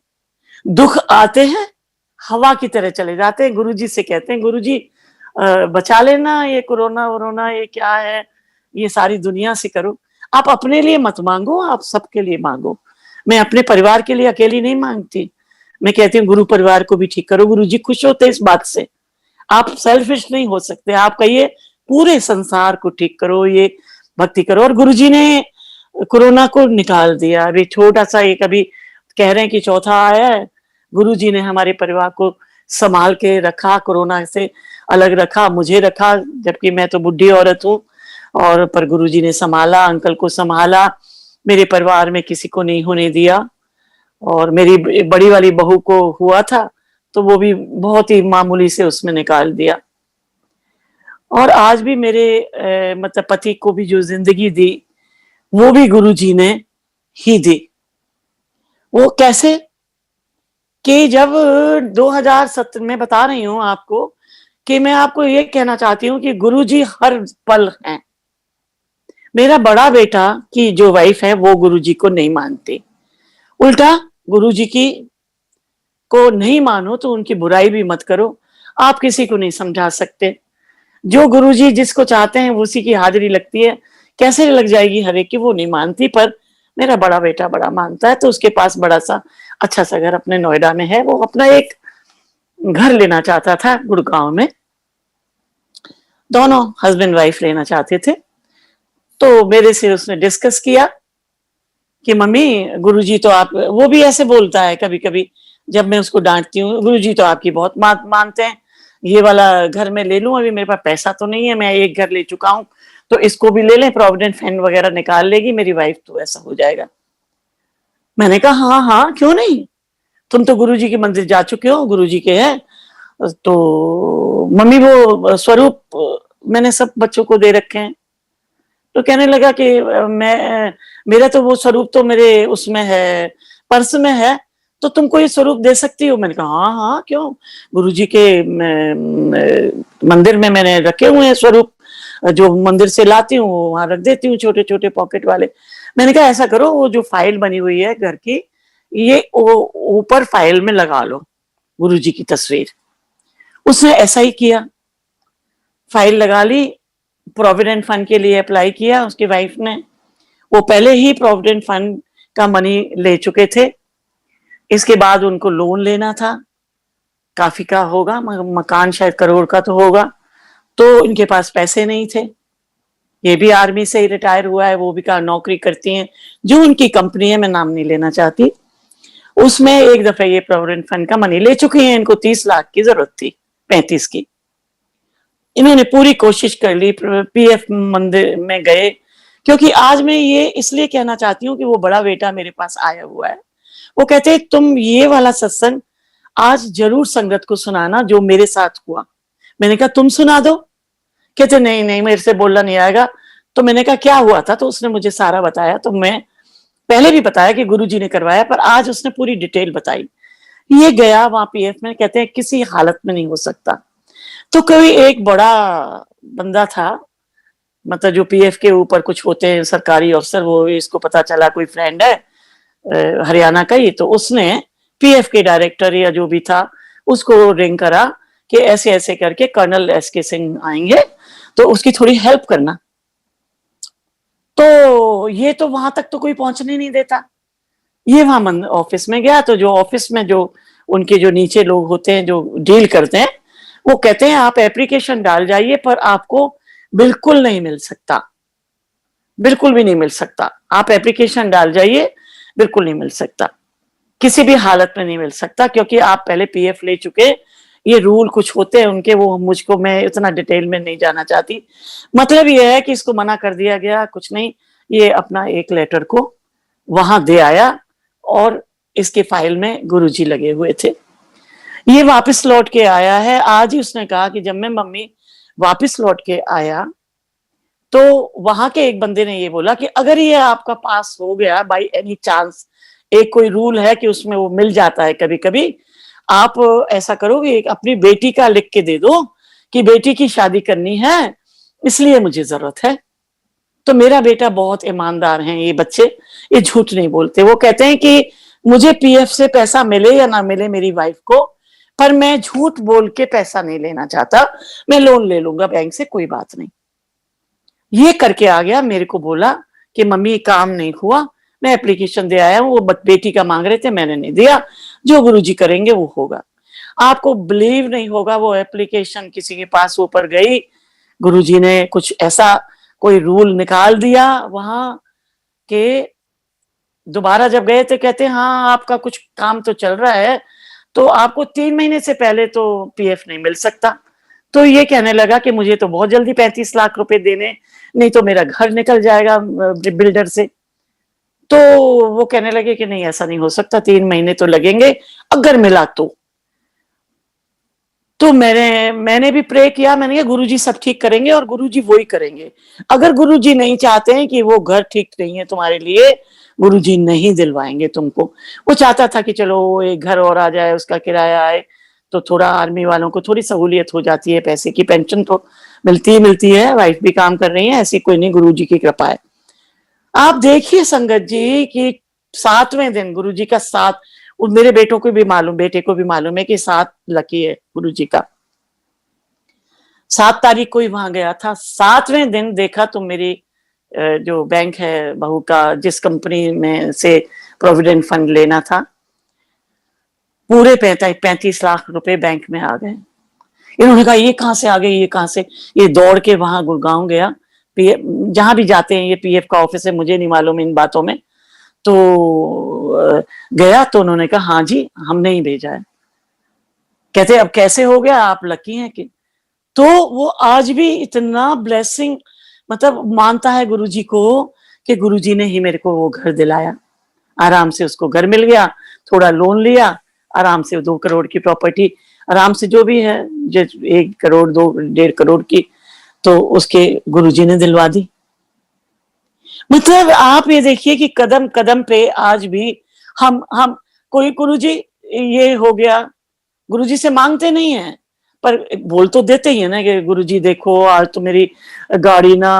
दुख आते हैं, हवा की तरह चले जाते हैं। गुरुजी से कहते हैं गुरुजी बचा लेना, ये कोरोना वोरोना ये क्या है, ये सारी दुनिया से करो। आप अपने लिए मत मांगो, आप सबके लिए मांगो। मैं अपने परिवार के लिए अकेली नहीं मांगती, मैं कहती हूँ गुरु परिवार को भी ठीक करो। गुरुजी खुश होते इस बात से। आप सेल्फिश नहीं हो सकते, आप कहिए पूरे संसार को ठीक करो, ये भक्ति करो। और गुरुजी ने कोरोना को निकाल दिया। अभी छोटा सा एक, अभी कह रहे हैं कि चौथा आया है, गुरुजी ने हमारे परिवार को संभाल के रखा, कोरोना से अलग रखा, मुझे रखा, जबकि मैं तो बुढ़ी औरत हूँ। और पर गुरुजी ने संभाला, अंकल को संभाला, मेरे परिवार में किसी को नहीं होने दिया। और मेरी बड़ी वाली बहू को हुआ था तो वो भी बहुत ही मामूली से उसमें निकाल दिया। और आज भी मेरे मतलब पति को भी जो जिंदगी दी वो भी गुरुजी ने ही दी। वो कैसे कि जब 2017 में बता रही हूं आपको कि मैं आपको ये कहना चाहती हूँ कि गुरुजी हर पल हैं। मेरा बड़ा बेटा की जो वाइफ है वो गुरुजी को नहीं मानती, उल्टा गुरुजी की को नहीं मानो तो उनकी बुराई भी मत करो। आप किसी को नहीं समझा सकते। जो गुरुजी जिसको चाहते हैं उसी की हाजिरी लगती है। कैसे लग जाएगी हर एक की, वो नहीं मानती। पर मेरा बड़ा बेटा बड़ा मानता है, तो उसके पास बड़ा सा अच्छा सा घर अपने नोएडा में है। वो अपना एक घर लेना चाहता था गुड़गांव में, दोनों हस्बैंड वाइफ लेना चाहते थे। तो मेरे से उसने डिस्कस किया कि मम्मी गुरुजी तो आप, वो भी ऐसे बोलता है कभी कभी जब मैं उसको डांटती हूँ, गुरुजी तो आपकी बहुत मानते हैं, ये वाला घर मैं ले लूं, अभी मेरे पास पैसा तो नहीं है, मैं एक घर ले चुका हूं तो इसको भी ले लें, प्रोविडेंट फंड वगैरह निकाल लेगी मेरी वाइफ, तो ऐसा हो जाएगा। मैंने कहा हाँ हाँ क्यों नहीं, तुम तो गुरुजी के मंदिर जा चुके हो, गुरुजी के हैं। तो मम्मी वो स्वरूप मैंने सब बच्चों को दे रखे हैं। तो कहने लगा कि मेरा तो वो स्वरूप तो मेरे उसमें है, पर्स में है, तो तुमको ये स्वरूप दे सकती हो। मैंने कहा हाँ हाँ क्यों, गुरुजी के मंदिर में मैंने रखे हुए हैं स्वरूप, जो मंदिर से लाती हूँ वहां रख देती हूँ, छोटे छोटे पॉकेट वाले। मैंने कहा ऐसा करो, वो जो फाइल बनी हुई है घर की, ये ऊपर फाइल में लगा लो गुरुजी की तस्वीर। उसने ऐसा ही किया, फाइल लगा ली, प्रोविडेंट फंड के लिए अप्लाई किया उसकी वाइफ ने। वो पहले ही प्रोविडेंट फंड का मनी ले चुके थे, इसके बाद उनको लोन लेना था, काफी का होगा, मकान शायद करोड़ का तो होगा, तो इनके पास पैसे नहीं थे। ये भी आर्मी से ही रिटायर हुआ है, वो भी नौकरी करती हैं, जो उनकी कंपनी है, मैं नाम नहीं लेना चाहती। उसमें एक दफा ये प्रोविडेंट फंड का मनी ले चुकी हैं, इनको 30 लाख की जरूरत थी, 35 की। इन्होंने पूरी कोशिश कर ली, पीएफ मंदिर में गए, क्योंकि आज मैं ये इसलिए कहना चाहती हूँ कि वो बड़ा बेटा मेरे पास आया हुआ है। वो कहते हैं तुम ये वाला सत्संग आज जरूर संगत को सुनाना जो मेरे साथ हुआ। मैंने कहा तुम सुना दो। कहते नहीं नहीं मेरे से बोलना नहीं आएगा। तो मैंने कहा क्या हुआ था, तो उसने मुझे सारा बताया। तो मैं पहले भी बताया कि गुरुजी ने करवाया, पर आज उसने पूरी डिटेल बताई। ये गया वहां पीएफ में, कहते हैं किसी हालत में नहीं हो सकता। तो कोई एक बड़ा बंदा था, मतलब जो पीएफ के ऊपर कुछ होते हैं सरकारी अफसर, वो इसको पता चला कोई फ्रेंड है हरियाणा का ही, तो उसने पीएफ के डायरेक्टर या जो भी था उसको रिंग करा कि ऐसे ऐसे करके कर्नल एसके सिंह आएंगे तो उसकी थोड़ी हेल्प करना। तो ये तो वहां तक तो कोई पहुंचने नहीं देता। ये वहां ऑफिस में गया, तो जो ऑफिस में जो उनके जो नीचे लोग होते हैं जो डील करते हैं, वो कहते हैं आप एप्लीकेशन डाल जाइए पर आपको बिल्कुल नहीं मिल सकता, बिल्कुल भी नहीं मिल सकता। आप एप्लीकेशन डाल जाइए, बिल्कुल नहीं मिल सकता, किसी भी हालत में नहीं मिल सकता, क्योंकि आप पहले पीएफ ले चुके। ये रूल कुछ होते हैं उनके, वो मुझको मैं इतना डिटेल में नहीं जाना चाहती। मतलब ये है कि इसको मना कर दिया गया, कुछ नहीं। ये अपना एक लेटर को वहां दे आया और इसके फाइल में गुरुजी लगे हुए थे। ये वापस लौट के आया है। आज ही उसने कहा कि जब मैं मम्मी वापस लौट के आया तो वहां के एक बंदे ने ये बोला कि अगर ये आपका पास हो गया बाय एनी चांस, एक कोई रूल है कि उसमें वो मिल जाता है कभी कभी, आप ऐसा करोगे एक अपनी बेटी का लिख के दे दो कि बेटी की शादी करनी है इसलिए मुझे जरूरत है। तो मेरा बेटा बहुत ईमानदार है, ये बच्चे ये झूठ नहीं बोलते। वो कहते हैं कि मुझे पीएफ से पैसा मिले या ना मिले मेरी वाइफ को, पर मैं झूठ बोल के पैसा नहीं लेना चाहता, मैं लोन ले लूंगा बैंक से, कोई बात नहीं। ये करके आ गया, मेरे को बोला कि मम्मी काम नहीं हुआ, मैं एप्लीकेशन दे आया हूं, वो बेटी का मांग रहे थे मैंने नहीं दिया, जो गुरुजी करेंगे वो होगा। आपको बिलीव नहीं होगा, वो एप्लीकेशन किसी के पास ऊपर गई, गुरुजी ने कुछ ऐसा कोई रूल निकाल दिया वहां के। दोबारा जब गए तो कहते हाँ आपका कुछ काम तो चल रहा है, तो आपको 3 महीने से पहले तो पीएफ नहीं मिल सकता। तो ये कहने लगा कि मुझे तो बहुत जल्दी 35 लाख रुपए देने, नहीं तो मेरा घर निकल जाएगा बिल्डर से। तो वो कहने लगे कि नहीं ऐसा नहीं हो सकता, 3 महीने तो लगेंगे अगर मिला तो मैंने भी प्रे किया। मैंने कहा गुरुजी सब ठीक करेंगे और गुरुजी वो ही करेंगे। अगर गुरुजी नहीं चाहते हैं कि वो घर ठीक नहीं है तुम्हारे लिए, गुरुजी नहीं दिलवाएंगे तुमको। वो चाहता था कि चलो एक घर और आ जाए, उसका किराया आए, तो थोड़ा आर्मी वालों को थोड़ी सहूलियत हो जाती है, पैसे की पेंशन तो मिलती है, वाइफ भी काम कर रही है, ऐसी कोई नहीं, गुरुजी की कृपा है। आप देखिए संगत जी कि 7वें दिन गुरुजी का 7, मेरे बेटे को भी मालूम है कि 7 लकी है गुरुजी का। 7 तारीख को ही वहां गया था। 7वें दिन देखा तो मेरी जो बैंक है बहू का, जिस कंपनी में से प्रोविडेंट फंड लेना था, पूरे 35 लाख रुपए बैंक में आ गए। इन्होंने कहा ये कहां से आ गए, ये कहां से। ये दौड़ के वहां गुड़गांव गया, पीएफ जहां भी जाते हैं, ये पीएफ का ऑफिस है, मुझे नहीं मालूम इन बातों में। तो गया तो उन्होंने कहा हाँ जी हमने ही भेजा है। कहते अब कैसे हो गया, आप लकी हैं कि। तो वो आज भी इतना ब्लेसिंग मतलब मानता है गुरुजी को कि गुरुजी ने ही मेरे को वो घर दिलाया। आराम से उसको घर मिल गया, थोड़ा लोन लिया, आराम से 2 करोड़ की प्रॉपर्टी, आराम से जो भी है 1 करोड़ 2 1.5 करोड़ की, तो उसके गुरुजी ने दिलवा दी। मतलब आप ये देखिए कि कदम कदम पे आज भी हम कोई गुरुजी ये हो गया, गुरुजी से मांगते नहीं है पर बोल तो देते ही है ना कि गुरुजी देखो आज तो मेरी गाड़ी ना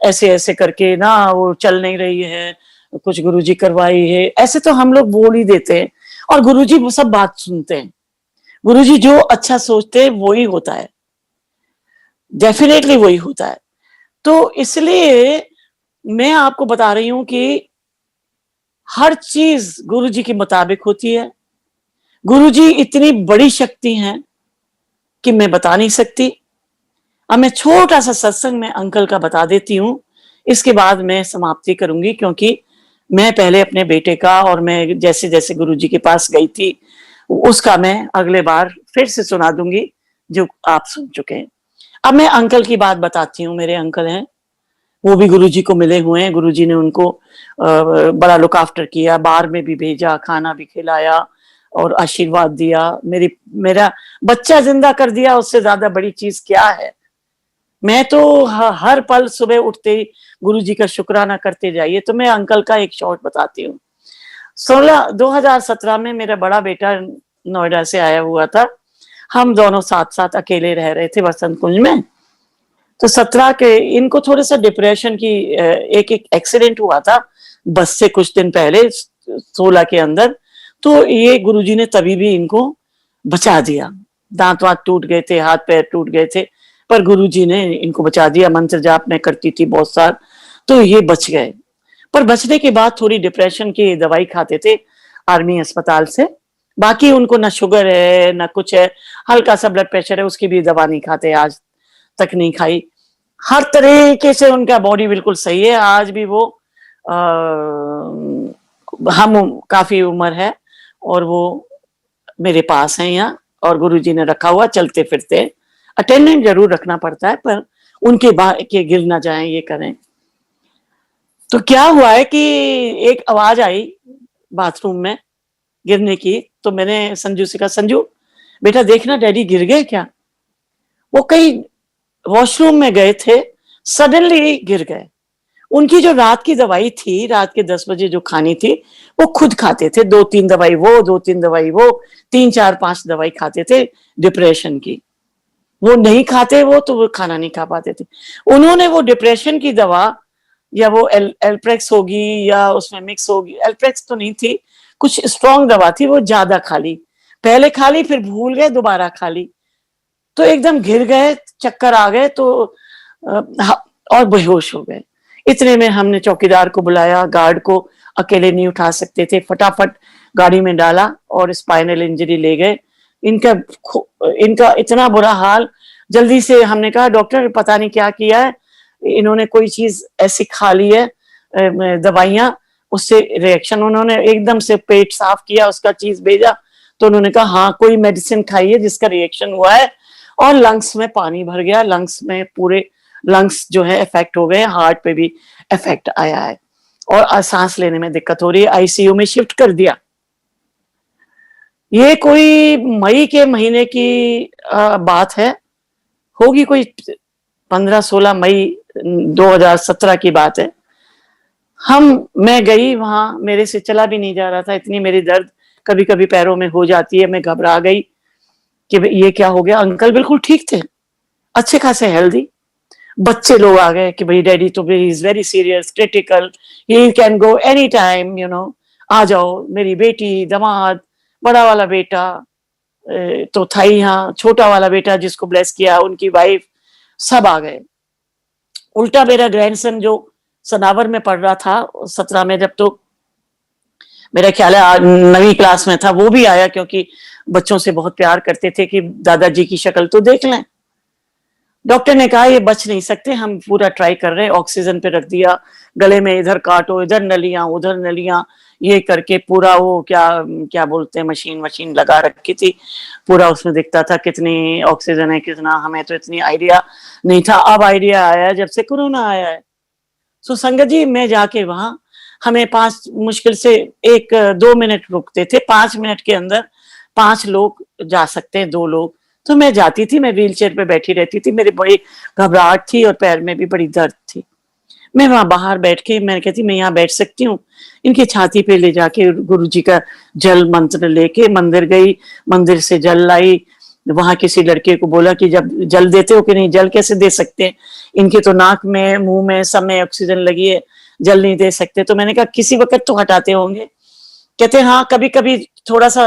ऐसे ऐसे करके ना वो चल नहीं रही है, कुछ गुरुजी करवाई है, ऐसे तो हम लोग बोल ही देते हैं। और गुरुजी वो सब बात सुनते हैं। गुरुजी जो अच्छा सोचते हैं वो ही होता है, डेफिनेटली वही होता है। तो इसलिए मैं आपको बता रही हूं कि हर चीज गुरुजी के मुताबिक होती है। गुरुजी इतनी बड़ी शक्ति हैं कि मैं बता नहीं सकती। अब मैं छोटा सा सत्संग में अंकल का बता देती हूँ, इसके बाद मैं समाप्ति करूंगी, क्योंकि मैं पहले अपने बेटे का, और मैं जैसे जैसे गुरुजी के पास गई थी उसका मैं अगले बार फिर से सुना दूंगी जो आप सुन चुके हैं। अब मैं अंकल की बात बताती हूँ। मेरे अंकल हैं, वो भी गुरुजी को मिले हुए हैं। गुरुजी ने उनको बड़ा लुक आफ्टर किया, बार में भी भेजा, खाना भी खिलाया और आशीर्वाद दिया। मेरा बच्चा जिंदा कर दिया, उससे ज्यादा बड़ी चीज क्या है। मैं तो हर पल सुबह उठते ही गुरुजी का शुक्राना करते जाइए। तो मैं अंकल का एक शॉर्ट बताती हूँ। 2017 में मेरा बड़ा बेटा नोएडा से आया हुआ था। हम दोनों साथ साथ अकेले रह रहे थे वसंत कुंज में। तो 17 के इनको थोड़ा सा डिप्रेशन की एक एक्सीडेंट हुआ था बस से कुछ दिन पहले, 16 के अंदर। तो ये गुरुजी ने तभी भी इनको बचा दिया। दांत वांत टूट गए थे, हाथ पैर टूट गए थे, पर गुरुजी ने इनको बचा दिया। मंत्र जाप मैं करती थी बहुत साल, तो ये बच गए। पर बचने के बाद थोड़ी डिप्रेशन की दवाई खाते थे आर्मी अस्पताल से। बाकी उनको ना शुगर है ना कुछ है, हल्का सा ब्लड प्रेशर है, उसकी भी दवा नहीं खाते, आज तक नहीं खाई। हर तरीके से उनका बॉडी बिल्कुल सही है। आज भी वो हम काफी उम्र है और वो मेरे पास हैं यहाँ, और गुरुजी ने रखा हुआ, चलते फिरते। अटेंडेंट जरूर रखना पड़ता है, पर उनके के गिर ना जाए ये करें। तो क्या हुआ है कि एक आवाज आई बाथरूम में गिरने की। तो मैंने संजू से कहा, संजू बेटा देखना डैडी गिर गए क्या। वो कहीं वॉशरूम में गए थे, सडनली गिर गए। उनकी जो रात की दवाई थी, रात के 10 बजे जो खानी थी, वो खुद खाते थे। 2-3 दवाई वो, 2-3 दवाई वो, 3-4-5 दवाई खाते थे डिप्रेशन की। वो नहीं खाते वो, तो वो खाना नहीं खा पाते थे। उन्होंने वो डिप्रेशन की दवा, या वो एल्प्रेक्स होगी या उसमें मिक्स होगी, एल्प्रेक्स तो नहीं थी, कुछ स्ट्रॉन्ग दवा थी, वो ज्यादा खा ली। पहले खा ली, फिर भूल गए, दोबारा खा ली, तो एकदम घिर गए, चक्कर आ गए, तो और बेहोश हो गए। इतने में हमने चौकीदार को बुलाया, गार्ड को अकेले नहीं उठा सकते थे, फटाफट गाड़ी में डाला और स्पाइनल इंजरी ले गए। इनका इतना बुरा हाल, जल्दी से हमने कहा डॉक्टर पता नहीं क्या किया है, इन्होंने कोई चीज ऐसी खा ली है दवाइयां, उससे रिएक्शन। उन्होंने एकदम से पेट साफ किया, उसका चीज भेजा, तो उन्होंने कहा हाँ कोई मेडिसिन खाई है जिसका रिएक्शन हुआ है, और लंग्स में पानी भर गया, लंग्स में पूरे लंग्स जो है इफेक्ट हो गए, हार्ट पे भी इफेक्ट आया है, और सांस लेने में दिक्कत हो रही है, आईसीयू में शिफ्ट कर दिया। ये कोई मई के महीने की बात है, होगी कोई 15-16 मई 2017 की बात है। मैं गई वहां, मेरे से चला भी नहीं जा रहा था, इतनी मेरी दर्द कभी कभी पैरों में हो जाती है। मैं घबरा गई कि ये क्या हो गया। अंकल बिल्कुल ठीक थे, अच्छे खासे हेल्दी। बच्चे लोग आ गए कि भाई डैडी तो is very serious, critical, he can go any time, आ जाओ। मेरी बेटी, दामाद, बड़ा वाला बेटा तो था ही, यहाँ छोटा वाला बेटा जिसको ब्लेस किया, उनकी वाइफ, सब आ गए। उल्टा मेरा ग्रैंडसन जो सनावर में पढ़ रहा था 17 में, जब तो मेरा ख्याल है 9वीं क्लास में था, वो भी आया, क्योंकि बच्चों से बहुत प्यार करते थे कि दादाजी की शक्ल तो देख लें। डॉक्टर ने कहा ये बच नहीं सकते, हम पूरा ट्राई कर रहे हैं, ऑक्सीजन पे रख दिया, गले में इधर काटो, इधर नलियां उधर नलियां, ये करके पूरा वो क्या क्या बोलते हैं, मशीन लगा रखी थी, पूरा उसमें दिखता था कितनी ऑक्सीजन है कितना। हमें तो इतनी आइडिया नहीं था, अब आइडिया आया है जब से कोरोना आया है। सो संगत जी, मैं जाके वहां, हमें 5 मुश्किल से 1-2 मिनट रुकते थे, 5 मिनट के अंदर 5 लोग जा सकते हैं, 2 लोग। तो मैं जाती थी, मैं व्हील चेयर पे बैठी रहती थी, मेरी बड़ी घबराहट थी और पैर में भी बड़ी दर्द थी। मैं वहां बाहर बैठ के मैं कहती मैं यहाँ बैठ सकती हूँ। इनकी छाती पे ले जाके गुरुजी का जल मंत्र लेके मंदिर गई, मंदिर से जल लाई। वहां किसी लड़के को बोला कि जब जल देते हो कि नहीं, जल कैसे दे सकते हैं, इनके तो नाक में मुंह में सब में ऑक्सीजन लगी है, जल नहीं दे सकते। तो मैंने कहा किसी वक्त तो हटाते होंगे। कहते हाँ कभी कभी थोड़ा सा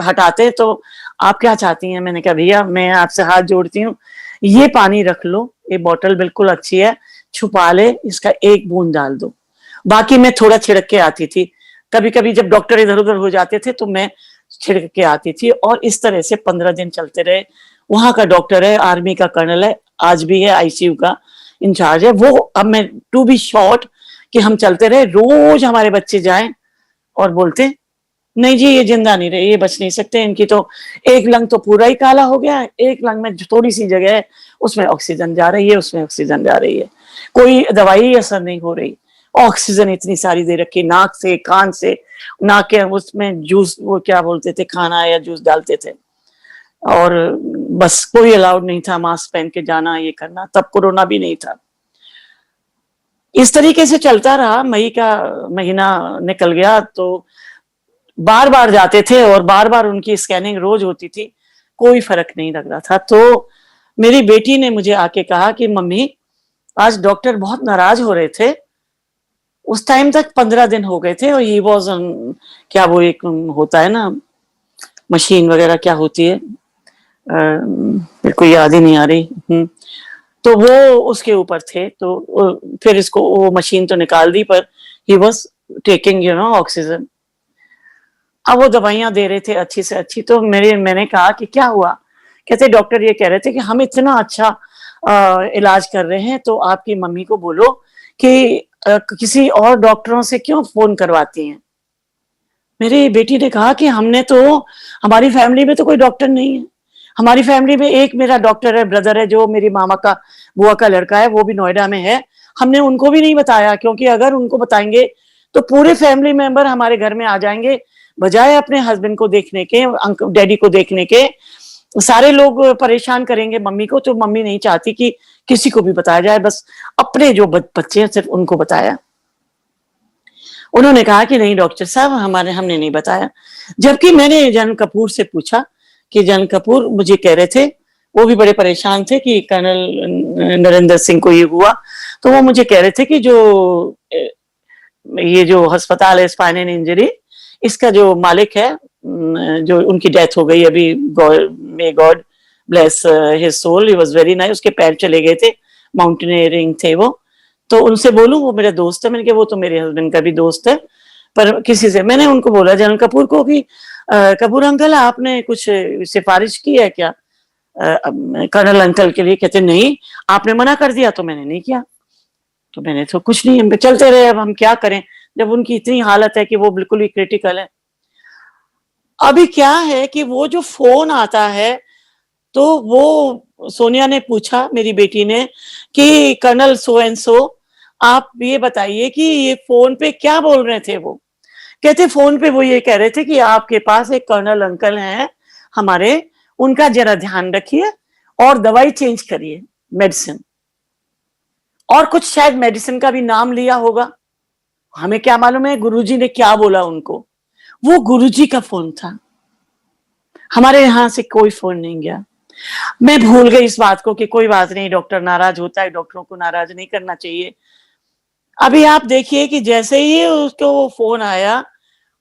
हटाते। तो आप क्या चाहती हैं। मैंने कहा भैया मैं आपसे हाथ जोड़ती हूँ, ये पानी रख लो, ये बोतल बिल्कुल अच्छी है, छुपा ले, इसका 1 बूंद डाल दो। बाकी मैं थोड़ा छिड़क के आती थी, कभी कभी जब डॉक्टर इधर उधर हो जाते थे तो मैं छिड़क के आती थी। और इस तरह से 15 दिन चलते रहे। वहां का डॉक्टर है, आर्मी का कर्नल है, आज भी है, आईसीयू का इंचार्ज है वो। अब मैं टू बी शॉर्ट कि हम चलते रहे। रोज हमारे बच्चे जाएं और बोलते नहीं जी ये जिंदा नहीं रहे, ये बच नहीं सकते, इनकी तो एक लंग तो पूरा ही काला हो गया है, एक लंग में थोड़ी सी जगह है उसमें ऑक्सीजन जा रही है, उसमें ऑक्सीजन जा रही है, कोई दवाई असर नहीं हो रही। ऑक्सीजन इतनी सारी दे रखी, नाक से कान से, नाक के उसमें जूस, वो क्या बोलते थे, खाना या जूस डालते थे, और बस कोई अलाउड नहीं था मास्क पहन के जाना, ये करना, तब कोरोना भी नहीं था। इस तरीके से चलता रहा। मई का महीना निकल गया तो बार बार जाते थे और बार बार उनकी स्कैनिंग रोज होती थी, कोई फर्क नहीं लग रहा था। तो मेरी बेटी ने मुझे आके कहा कि मम्मी आज डॉक्टर बहुत नाराज हो रहे थे, उस टाइम तक 15 दिन हो गए थे और ही वॉज क्या वो एक होता है ना मशीन वगैरह, क्या होती है मेरे को याद ही नहीं आ रही। तो वो उसके ऊपर थे, तो फिर इसको वो मशीन तो निकाल दी, पर ही वॉज टेकिंग ऑक्सीजन। अब वो दवाइयां दे रहे थे अच्छी से अच्छी, तो मैंने कहा कि क्या हुआ? कहते डॉक्टर ये कह रहे थे कि हम इतना अच्छा इलाज कर रहे हैं, तो आपकी मम्मी को बोलो कि किसी और डॉक्टरों से क्यों फोन करवाती हैं। मेरी बेटी ने कहा कि हमने तो, हमारी फैमिली में तो कोई डॉक्टर नहीं है, हमारी फैमिली में एक मेरा डॉक्टर है, ब्रदर है, जो मेरी मामा का बुआ का लड़का है, वो भी नोएडा में है, हमने उनको भी नहीं बताया, क्योंकि अगर उनको बताएंगे तो पूरे फैमिली मेंबर हमारे घर में आ जाएंगे, बजाय अपने हस्बैंड को देखने के, डैडी को देखने के, सारे लोग परेशान करेंगे मम्मी को, तो मम्मी नहीं चाहती कि किसी को भी बताया जाए, बस अपने जो बच्चे हैं सिर्फ उनको बताया। उन्होंने कहा कि नहीं डॉक्टर साहब, हमने नहीं बताया। जबकि मैंने जनरल कपूर से पूछा कि जनरल कपूर मुझे कह रहे थे, वो भी बड़े परेशान थे कि कर्नल नरेंद्र सिंह को ये हुआ, तो वो मुझे कह रहे थे कि ये जो अस्पताल है स्पाइनल इंजरी, इसका जो मालिक है, जो उनकी डेथ हो गई अभी, may God bless his soul, he was very nice, उसके पैर चले गए थे, माउंटेनियरिंग थे वो, तो उनसे बोलूं, वो मेरा दोस्त है। मैंने कहा वो तो मेरे हस्बैंड का भी दोस्त है, पर किसी से, मैंने उनको बोला जनरल कपूर को कि कपूर अंकल आपने कुछ सिफारिश की है क्या कर्नल अंकल के लिए? कहते नहीं, आपने मना कर दिया तो मैंने नहीं किया। तो मैंने तो कुछ नहीं, हम चलते रहे, अब हम क्या करें जब उनकी इतनी हालत है कि वो बिल्कुल ही क्रिटिकल है। अभी क्या है कि वो जो फोन आता है, तो वो सोनिया ने पूछा, मेरी बेटी ने, कि कर्नल सो एंड सो, आप ये बताइए कि ये फोन पे क्या बोल रहे थे वो? कहते फोन पे वो ये कह रहे थे कि आपके पास एक कर्नल अंकल हैं हमारे, उनका जरा ध्यान रखिए और दवाई चेंज करिए, मेडिसिन, और कुछ शायद मेडिसिन का भी नाम लिया होगा, हमें क्या मालूम है गुरुजी ने क्या बोला उनको। वो गुरुजी का फोन था, हमारे यहां से कोई फोन नहीं गया। मैं भूल गई इस बात को कि कोई बात नहीं, डॉक्टर नाराज होता है, डॉक्टरों को नाराज नहीं करना चाहिए। अभी आप देखिए कि जैसे ही उसको वो फोन आया,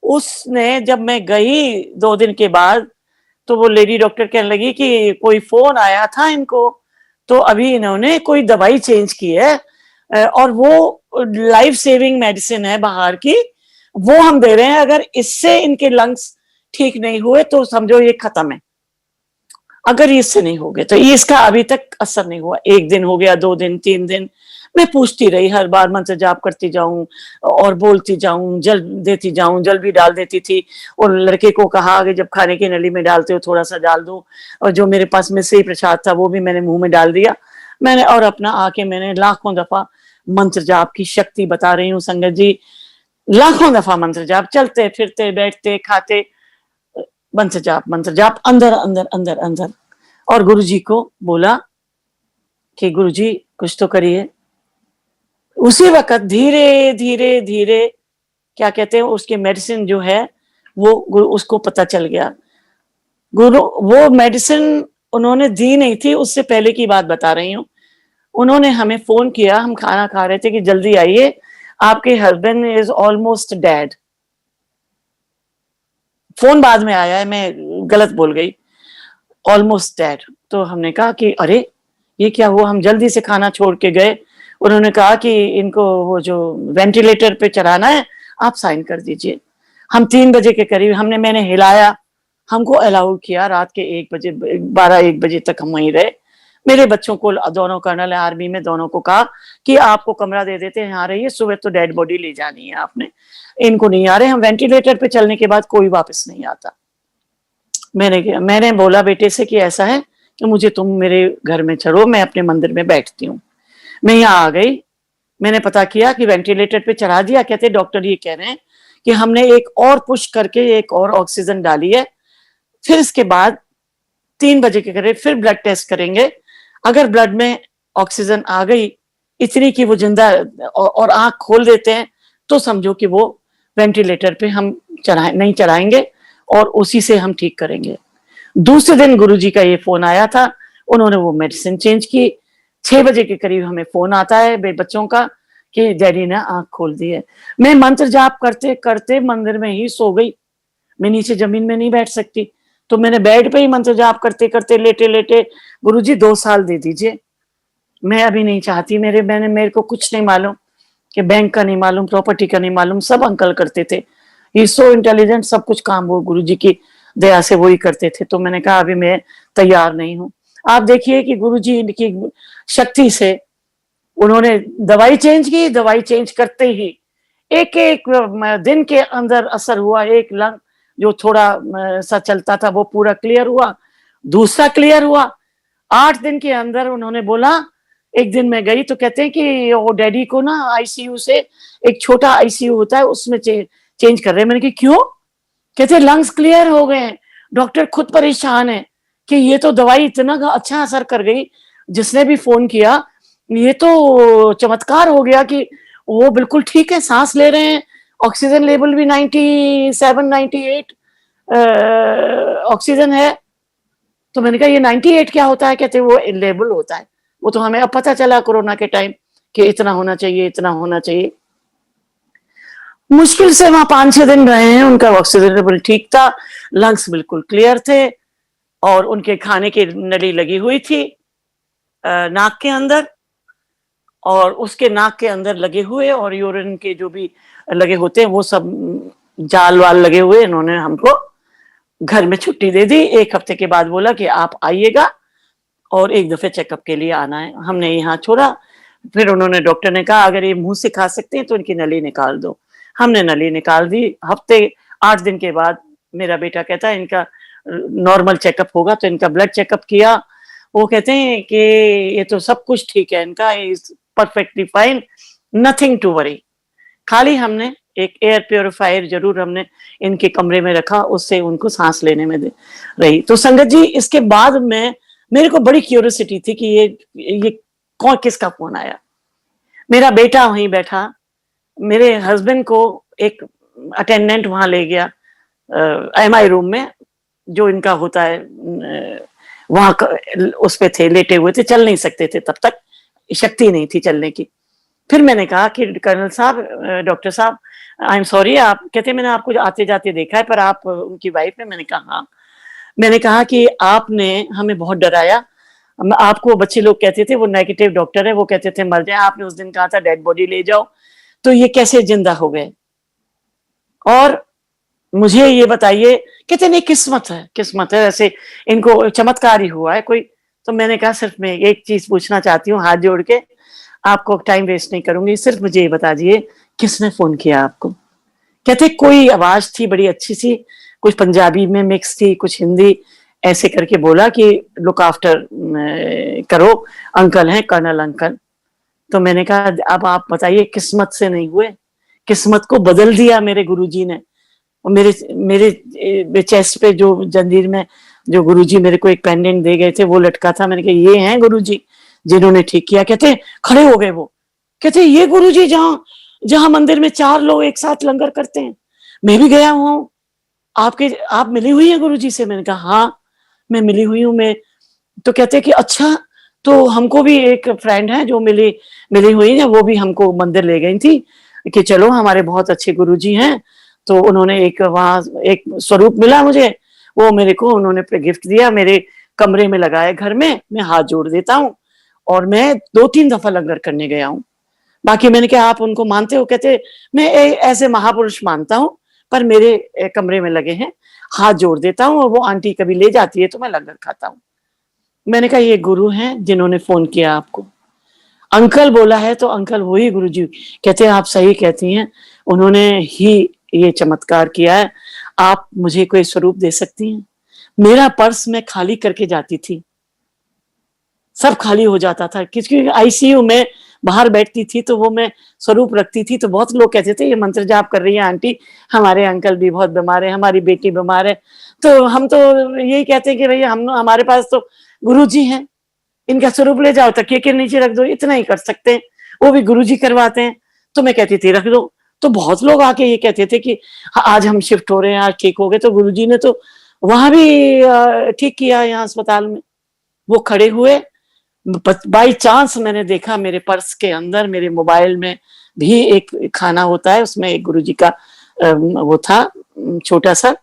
उसने, जब मैं गई 2 दिन के बाद, तो वो लेडी डॉक्टर कहने लगी कि कोई फोन आया था इनको, तो अभी इन्होंने कोई दवाई चेंज की है, और वो लाइफ सेविंग मेडिसिन है बाहर की, वो हम दे रहे हैं, अगर इससे इनके लंग्स ठीक नहीं हुए तो समझो ये खत्म है, अगर इससे नहीं हो गए तो। ये इसका अभी तक असर नहीं हुआ। 1 दिन हो गया, 2 दिन, 3 दिन, मैं पूछती रही, हर बार मंत्र जाप करती जाऊं और बोलती जाऊं, जल देती जाऊं, जल भी डाल देती थी, और लड़के को कहा कि जब खाने की नली में डालते हो थोड़ा सा डाल दो, और जो मेरे पास में से प्रसाद था वो भी मैंने मुंह में डाल दिया मैंने, और अपना आके मैंने लाखों दफा मंत्र जाप की शक्ति बता रही हूँ संगत जी, लाखों दफा मंत्र जाप, चलते फिरते बैठते खाते, मंत्र जाप अंदर अंदर अंदर अंदर। और गुरुजी को बोला कि गुरुजी कुछ तो करिए। उसी वक्त धीरे धीरे धीरे, क्या कहते हैं, उसकी मेडिसिन जो है वो उसको पता चल गया। गुरु वो मेडिसिन उन्होंने दी नहीं थी, उससे पहले की बात बता रही हूँ। उन्होंने हमें फोन किया, हम खाना खा रहे थे, कि जल्दी आइए, आपके husband is almost dead. Phone बाद में आया है, मैं गलत बोल गई, ऑलमोस्ट डेड। तो हमने कहा कि अरे ये क्या हुआ? हम जल्दी से खाना छोड़ के गए। उन्होंने कहा कि इनको वो जो वेंटिलेटर पे चढ़ाना है, आप साइन कर दीजिए। हम 3 बजे के करीब, मैंने हिलाया, हमको अलाउ किया, रात के 1 बजे 12-1 बजे तक हम वहीं रहे। मेरे बच्चों को, दोनों कर्नल है आर्मी में, दोनों को कहा कि आपको कमरा दे देते हैं, यहाँ रहिए, सुबह तो डेड बॉडी ले जानी है आपने, इनको नहीं आ रहे, हम वेंटिलेटर पे चलने के बाद कोई वापस नहीं आता। मैंने बोला बेटे से कि ऐसा है कि मुझे तुम मेरे घर में चलो, मैं अपने मंदिर में बैठती हूँ। मैं यहाँ आ गई, मैंने पता किया कि वेंटिलेटर पे चढ़ा दिया। कहते डॉक्टर ये कह रहे हैं कि हमने एक और पुश करके एक और ऑक्सीजन डाली है, फिर इसके बाद 3 बजे के करीब फिर ब्लड टेस्ट करेंगे, अगर ब्लड में ऑक्सीजन आ गई इतनी कि वो जिंदा और आंख खोल देते हैं तो समझो कि वो वेंटिलेटर पे हम नहीं चढ़ाएंगे और उसी से हम ठीक करेंगे। दूसरे दिन गुरुजी का ये फोन आया था, उन्होंने वो मेडिसिन चेंज की। 6 बजे के करीब हमें फोन आता है बच्चों का कि डैडी ने आंख खोल दी है। मैं मंत्र जाप करते करते मंदिर में ही सो गई, मैं नीचे जमीन में नहीं बैठ सकती, तो मैंने बेड पे ही मंत्र जाप करते करते लेटे लेटे, गुरुजी 2 साल दे दीजिए, मैं अभी नहीं चाहती, मेरे को कुछ नहीं मालूम, कि बैंक का नहीं मालूम, प्रॉपर्टी का नहीं मालूम, सब अंकल करते थे, ही सो इंटेलिजेंट, सब कुछ काम वो गुरुजी की दया से वही करते थे। तो मैंने कहा अभी मैं तैयार नहीं हूँ। आप देखिए कि गुरुजी की शक्ति से उन्होंने दवाई चेंज की, दवाई चेंज करते ही एक एक दिन के अंदर असर हुआ। एक लंग जो थोड़ा सा चलता था वो पूरा क्लियर हुआ, दूसरा क्लियर हुआ। 8 दिन के अंदर उन्होंने बोला, एक दिन मैं गई तो कहते हैं कि वो डैडी को ना आईसीयू से, एक छोटा आईसीयू होता है उसमें चेंज कर रहे हैं। मैंने कहा क्यों? कहते लंग्स क्लियर हो गए हैं। डॉक्टर खुद परेशान है कि ये तो दवाई इतना अच्छा असर कर गई, जिसने भी फोन किया ये तो चमत्कार हो गया कि वो बिल्कुल ठीक है, सांस ले रहे हैं, ऑक्सीजन लेवल भी 97 98 ऑक्सीजन है। तो मैंने कहा ये 98 क्या होता है? कहते वो लेवल होता है, वो तो हमें अब पता चला कोरोना के टाइम कि इतना होना चाहिए, इतना होना चाहिए। मुश्किल से वहां 5-6 दिन रहे हैं, उनका ऑक्सीजन लेवल ठीक था, लंग्स बिल्कुल क्लियर थे, और उनके खाने की नली लगी हुई थी नाक के अंदर, और उसके नाक के अंदर लगे हुए और यूरिन के जो भी लगे होते हैं वो सब जाल वाल लगे हुए। इन्होंने हमको घर में छुट्टी दे दी। 1 हफ्ते के बाद बोला कि आप आइएगा और एक दफे चेकअप के लिए आना है। हमने यहाँ छोड़ा। फिर उन्होंने, डॉक्टर ने कहा अगर ये मुंह से खा सकते हैं तो इनकी नली निकाल दो। हमने नली निकाल दी। हफ्ते 8 दिन के बाद मेरा बेटा कहता है इनका नॉर्मल चेकअप होगा, तो इनका ब्लड चेकअप किया। वो कहते हैं कि ये तो सब कुछ ठीक है, इनका is perfectly fine, nothing to worry. खाली हमने एक एयर प्योरीफायर जरूर हमने इनके कमरे में रखा, उससे उनको सांस लेने में रही। तो संगत जी, इसके बाद में मेरे को बड़ी क्यूरियोसिटी थी कि ये कौन, किसका फोन आया। मेरा बेटा वहीं बैठा, मेरे हस्बैंड को एक अटेंडेंट वहां ले गया एमआई रूम में, जो इनका होता है, वहां उस पे थे, लेटे हुए थे, चल नहीं सकते थे, तब तक शक्ति नहीं थी चलने की। फिर मैंने कहा कि कर्नल साहब, डॉक्टर साहब, आई एम सॉरी, आप कहते मैंने आपको आते जाते देखा है, पर आप उनकी वाइफ है? मैंने कहा हाँ। मैंने कहा कि आपने हमें बहुत डराया, आपको बच्चे लोग कहते थे वो नेगेटिव डॉक्टर है, वो कहते थे मर जाए, आपने उस दिन कहा था डेड बॉडी ले जाओ, तो ये कैसे जिंदा हो गए? और मुझे ये बताइए। कहते नहीं, किस्मत है, किस्मत है, ऐसे इनको चमत्कार ही हुआ है कोई। तो मैंने कहा सिर्फ मैं एक चीज पूछना चाहती हूँ, हाथ जोड़ के, आपको टाइम वेस्ट नहीं करूंगी, सिर्फ मुझे ये बता दीजिए किसने फोन किया आपको? कहते कोई आवाज थी बड़ी अच्छी सी, कुछ पंजाबी में मिक्स थी, कुछ हिंदी, ऐसे करके बोला कि लुक आफ्टर करो, अंकल हैं, कर्नल अंकल। तो मैंने कहा अब आप बताइए, किस्मत से नहीं हुए, किस्मत को बदल दिया मेरे गुरुजी ने। मेरे मेरे चेस्ट पे जो जंजीर में जो गुरुजी मेरे को एक पेंडेंट दे गए थे वो लटका था। मैंने कहा ये हैं गुरुजी जिन्होंने ठीक किया। कहते खड़े हो गए वो, कहते ये गुरुजी जहां मंदिर में 4 लोग एक साथ लंगर करते हैं, मैं भी गया हुआ हूँ, आप मिली हुई है गुरुजी से? मैंने कहा हाँ मैं मिली हुई हूँ मैं। तो कहते कि अच्छा, तो हमको भी एक फ्रेंड है जो मिली हुई है, वो भी हमको मंदिर ले गई थी कि चलो हमारे बहुत अच्छे गुरुजी हैं। तो उन्होंने एक वहां एक स्वरूप मिला मुझे, वो मेरे को उन्होंने गिफ्ट दिया, मेरे कमरे में लगाया घर में, मैं हाथ जोड़ देता हूँ, और मैं 2-3 दफा लंगर करने गया हूँ। बाकी मैंने कहा आप उनको मानते हो? कहते मैं ऐसे महापुरुष मानता हूँ, पर मेरे कमरे में लगे हैं, हाथ जोड़ देता हूँ, और वो आंटी कभी ले जाती है तो मैं लंगर खाता हूँ। मैंने कहा ये गुरु हैं जिन्होंने फोन किया आपको। अंकल बोला है तो अंकल वही गुरुजी। कहते हैं आप सही कहती हैं, उन्होंने ही ये चमत्कार किया है। आप मुझे कोई स्वरूप दे सकती हैं? मेरा पर्स मैं खाली करके जाती थी, सब खाली हो जाता था, क्योंकि आईसीयू में बाहर बैठती थी तो वो मैं स्वरूप रखती थी, तो बहुत लोग कहते थे ये मंत्र जाप कर रही है आंटी, हमारे अंकल भी बहुत बीमार है, हमारी बेटी बीमार है। तो हम तो यही कहते हैं कि भैया हम हमारे पास तो गुरुजी हैं, इनका स्वरूप ले जाओ, तकिए के नीचे रख दो, इतना ही कर सकते हैं, वो भी गुरुजी करवाते हैं। तो मैं कहती थी रख दो। तो बहुत लोग आके ये कहते थे कि आज हम शिफ्ट हो रहे हैं, आज ठीक हो गए। तो गुरुजी ने तो वहां भी ठीक किया, यहाँ अस्पताल में। वो खड़े हुए, बाई चांस मैंने देखा मेरे पर्स के अंदर, मेरे मोबाइल में भी एक खाना होता है, उसमें एक गुरुजी का वो था, छोटा सा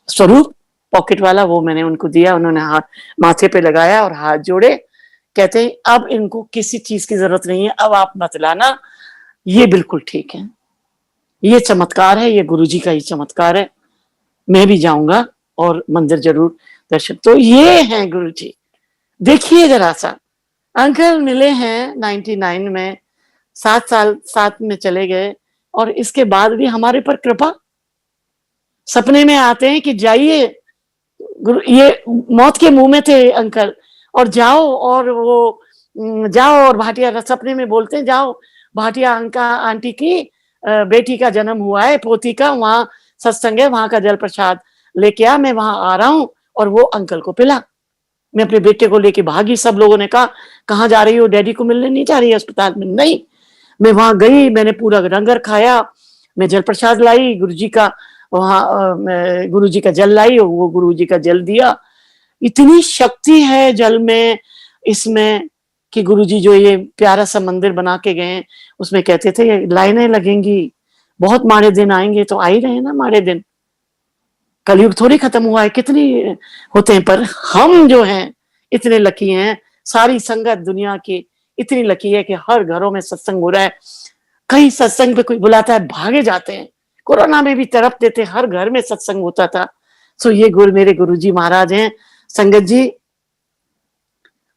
स्वरूप पॉकेट वाला, वो मैंने उनको दिया। उन्होंने हाथ माथे पे लगाया और हाथ जोड़े, कहते हैं अब इनको किसी चीज की जरूरत नहीं है, अब आप मत लाना, ये बिल्कुल ठीक है। ये चमत्कार है, ये गुरुजी का ही चमत्कार है। मैं भी जाऊंगा और मंदिर जरूर दर्शन। तो ये हैं गुरुजी। देखिए जरा सा, अंकल मिले हैं 99 में, 7 साल साथ में चले गए, और इसके बाद भी हमारे पर कृपा। सपने में आते हैं कि जाइए, ये मौत के मुंह में थे अंकल, और जाओ, और वो जाओ, और भाटिया सपने में बोलते हैं जाओ, भाटिया अंका आंटी की बेटी का जन्म हुआ है, पोती का, वहां सत्संग है, वहां का जल प्रसाद लेके आ, मैं वहां आ रहा हूँ, और वो अंकल को पिला। मैं अपने बेटे को लेके भागी। सब लोगों ने कहा कहाँ जा रही हो, डैडी को मिलने नहीं जा रही है अस्पताल में? नहीं, मैं वहां गई, मैंने पूरा लंगर खाया, मैं जल प्रसाद लाई, गुरुजी का वहां गुरुजी का जल लाई, और वो गुरुजी का जल दिया। इतनी शक्ति है जल में, इसमें, कि गुरुजी जो ये प्यारा सा मंदिर बना के गए, उसमें कहते थे ये लाइनें लगेंगी, बहुत माड़े दिन आएंगे। तो आ ही रहे ना माड़े दिन, कलयुग थोड़ी खत्म हुआ है, कितनी होते हैं, पर हम जो हैं इतने लकी हैं, सारी संगत दुनिया की इतनी लकी है कि हर घरों में सत्संग हो रहा है। कहीं सत्संग पे कोई बुलाता है भागे जाते हैं। कोरोना में भी तड़पते थे, हर घर में सत्संग होता था। सो ये मेरे गुरुजी महाराज हैं। संगत जी,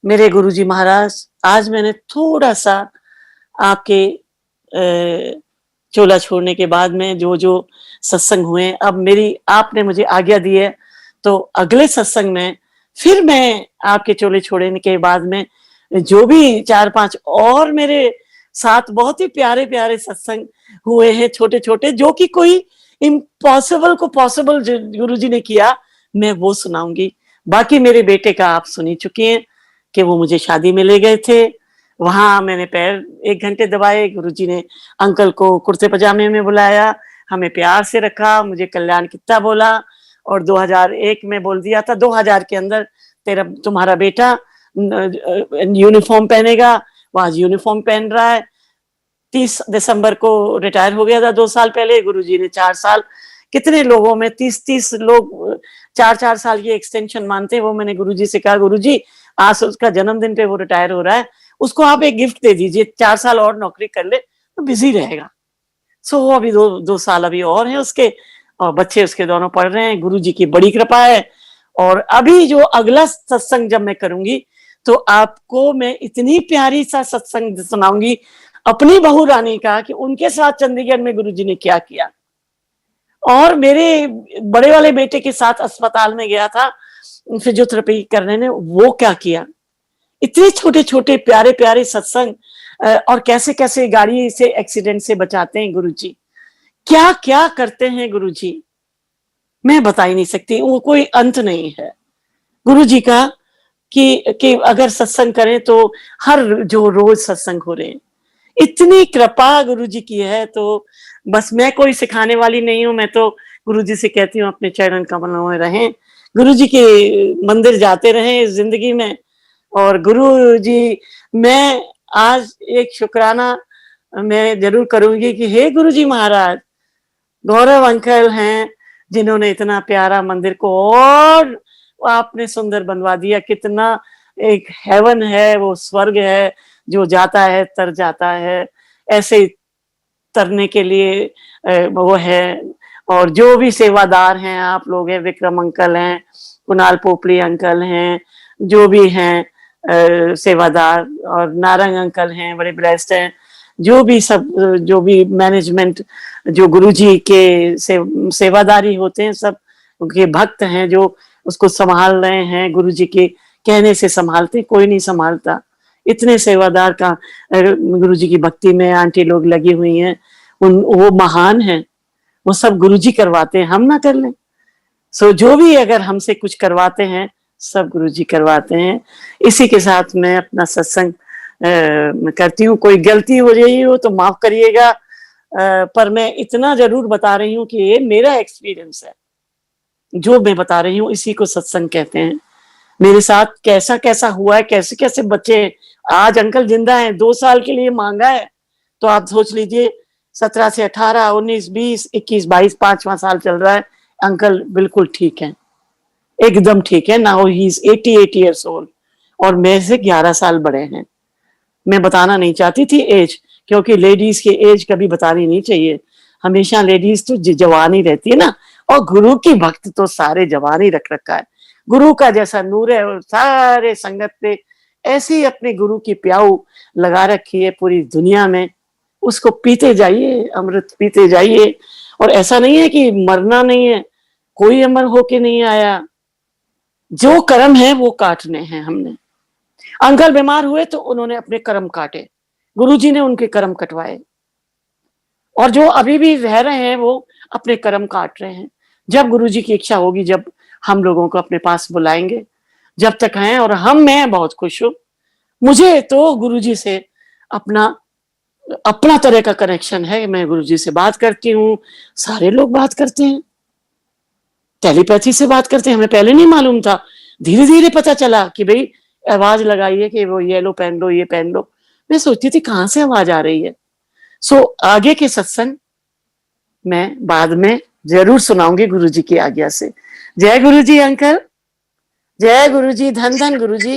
मेरे गुरुजी महाराज, आज मैंने थोड़ा सा आपके चोला छोड़ने के बाद में जो जो सत्संग हुए, अब मेरी आपने मुझे आज्ञा दी है, तो अगले सत्संग में फिर मैं आपके चोले छोड़ने के बाद में जो भी 4-5 और मेरे साथ बहुत ही प्यारे प्यारे सत्संग हुए हैं, छोटे छोटे, जो कि कोई इम्पॉसिबल को पॉसिबल गुरुजी ने किया, मैं वो सुनाऊंगी। बाकी मेरे बेटे का आप सुनी चुके हैं कि वो मुझे शादी में ले गए थे, वहां मैंने पैर 1 घंटे दबाए, गुरुजी ने अंकल को कुर्ते पजामे में बुलाया, हमें प्यार से रखा, मुझे कल्याण कितना बोला, और 2001 में बोल दिया था 2000 के अंदर तुम्हारा बेटा यूनिफॉर्म पहनेगा। वो आज यूनिफॉर्म पहन रहा है। 30 दिसंबर को रिटायर हो गया था 2 साल पहले। गुरुजी ने 4 साल, कितने लोगों में 30 लोग 4 साल की एक्सटेंशन मानते हैं। वो मैंने गुरुजी से कहा, गुरुजी आज उसका जन्मदिन पे वो रिटायर हो रहा है, उसको आप एक गिफ्ट दे दीजिए, 4 साल और नौकरी कर ले तो बिजी रहेगा। सो वो अभी 2 साल अभी और हैं उसके, और बच्चे उसके दोनों पढ़ रहे हैं। गुरुजी की बड़ी कृपा है। और अभी जो अगला सत्संग जब मैं करूंगी, तो आपको मैं इतनी प्यारी सा सत्संग सुनाऊंगी अपनी बहू रानी का, कि उनके साथ चंडीगढ़ में गुरुजी ने क्या किया, और मेरे बड़े वाले बेटे के साथ अस्पताल में गया था फिजियोथेरेपी करने ने, वो क्या किया। इतने छोटे छोटे प्यारे प्यारे सत्संग, और कैसे कैसे गाड़ी से एक्सीडेंट से बचाते हैं गुरुजी, क्या क्या करते हैं गुरुजी, मैं बता ही नहीं सकती, वो कोई अंत नहीं है गुरुजी का। कि अगर सत्संग करें तो हर जो रोज सत्संग हो रहे हैं, इतनी कृपा गुरुजी की है। तो बस मैं कोई सिखाने वाली नहीं हूं, मैं तो गुरुजी से कहती हूँ अपने चरण कमलों में रहें, गुरुजी के मंदिर जाते रहें जिंदगी में। और गुरुजी, मैं आज एक शुक्राना मैं जरूर करूंगी कि हे गुरुजी महाराज, गौरव अंकल हैं जिन्होंने इतना प्यारा मंदिर को और आपने सुंदर बनवा दिया। कितना एक हेवन है, वो स्वर्ग है, जो जाता है तर जाता है, ऐसे तरने के लिए वो है। और जो भी सेवादार हैं, आप लोग हैं, विक्रम अंकल हैं, कुणाल पोपली अंकल हैं, जो भी हैं सेवादार, और नारंग अंकल हैं, बड़े ब्लेस्ड हैं, जो भी सब जो भी मैनेजमेंट जो गुरुजी के सेवादारी होते हैं, सब उनके भक्त हैं जो उसको संभाल रहे हैं, गुरुजी के कहने से संभालते, कोई नहीं संभालता। इतने सेवादार का गुरुजी की भक्ति में आंटी लोग लगी हुई हैं, वो महान हैं, वो सब गुरुजी करवाते हैं, हम ना कर लें। सो जो भी अगर हमसे कुछ करवाते हैं, सब गुरुजी करवाते हैं। इसी के साथ मैं अपना सत्संग करती हूँ। कोई गलती हो रही हो तो माफ करिएगा, पर मैं इतना जरूर बता रही हूँ कि ये मेरा एक्सपीरियंस है, जो मैं बता रही हूँ इसी को सत्संग कहते हैं। मेरे साथ कैसा कैसा हुआ है, कैसे कैसे बच्चे आज अंकल जिंदा हैं, 2 साल के लिए मांगा है, तो आप सोच लीजिए 17 से 18, 19, 20, 21, 22, 5वां साल चल रहा है, अंकल बिल्कुल ठीक है, एकदम ठीक है। Now he is 88 years old, और मेरे से 11 साल बड़े हैं। मैं बताना नहीं चाहती थी एज, क्योंकि लेडीज की एज कभी बतानी नहीं चाहिए, हमेशा लेडीज तो जवान ही रहती है ना, और गुरु की भक्त तो सारे जवान ही रख रखा है। गुरु का जैसा नूर है और सारे संगत पे ऐसी अपने गुरु की प्याऊ लगा रखी है पूरी दुनिया में, उसको पीते जाइए, अमृत पीते जाइए। और ऐसा नहीं है कि मरना नहीं है, कोई अमर होके नहीं आया, जो कर्म है वो काटने हैं हमने। अंकल बीमार हुए तो उन्होंने अपने कर्म काटे, गुरुजी ने उनके कर्म कटवाए, और जो अभी भी रह रहे हैं वो अपने कर्म काट रहे हैं। जब गुरुजी की इच्छा होगी, जब हम लोगों को अपने पास बुलाएंगे, जब तक हैं। और मैं बहुत खुश हूँ, मुझे तो गुरुजी से अपना अपना तरह का कनेक्शन है। मैं गुरुजी से बात करती हूँ, सारे लोग बात करते हैं, टेलीपैथी से बात करते हैं, हमें पहले नहीं मालूम था, धीरे धीरे पता चला कि भाई आवाज लगाइए कि वो येलो पहन लो, ये पहन लो। मैं सोचती थी कहां से आवाज आ रही है। सो आगे के सत्संग मैं बाद में जरूर सुनाऊंगी गुरुजी की आज्ञा से। जय गुरुजी अंकल, जय गुरुजी, धन धन गुरुजी।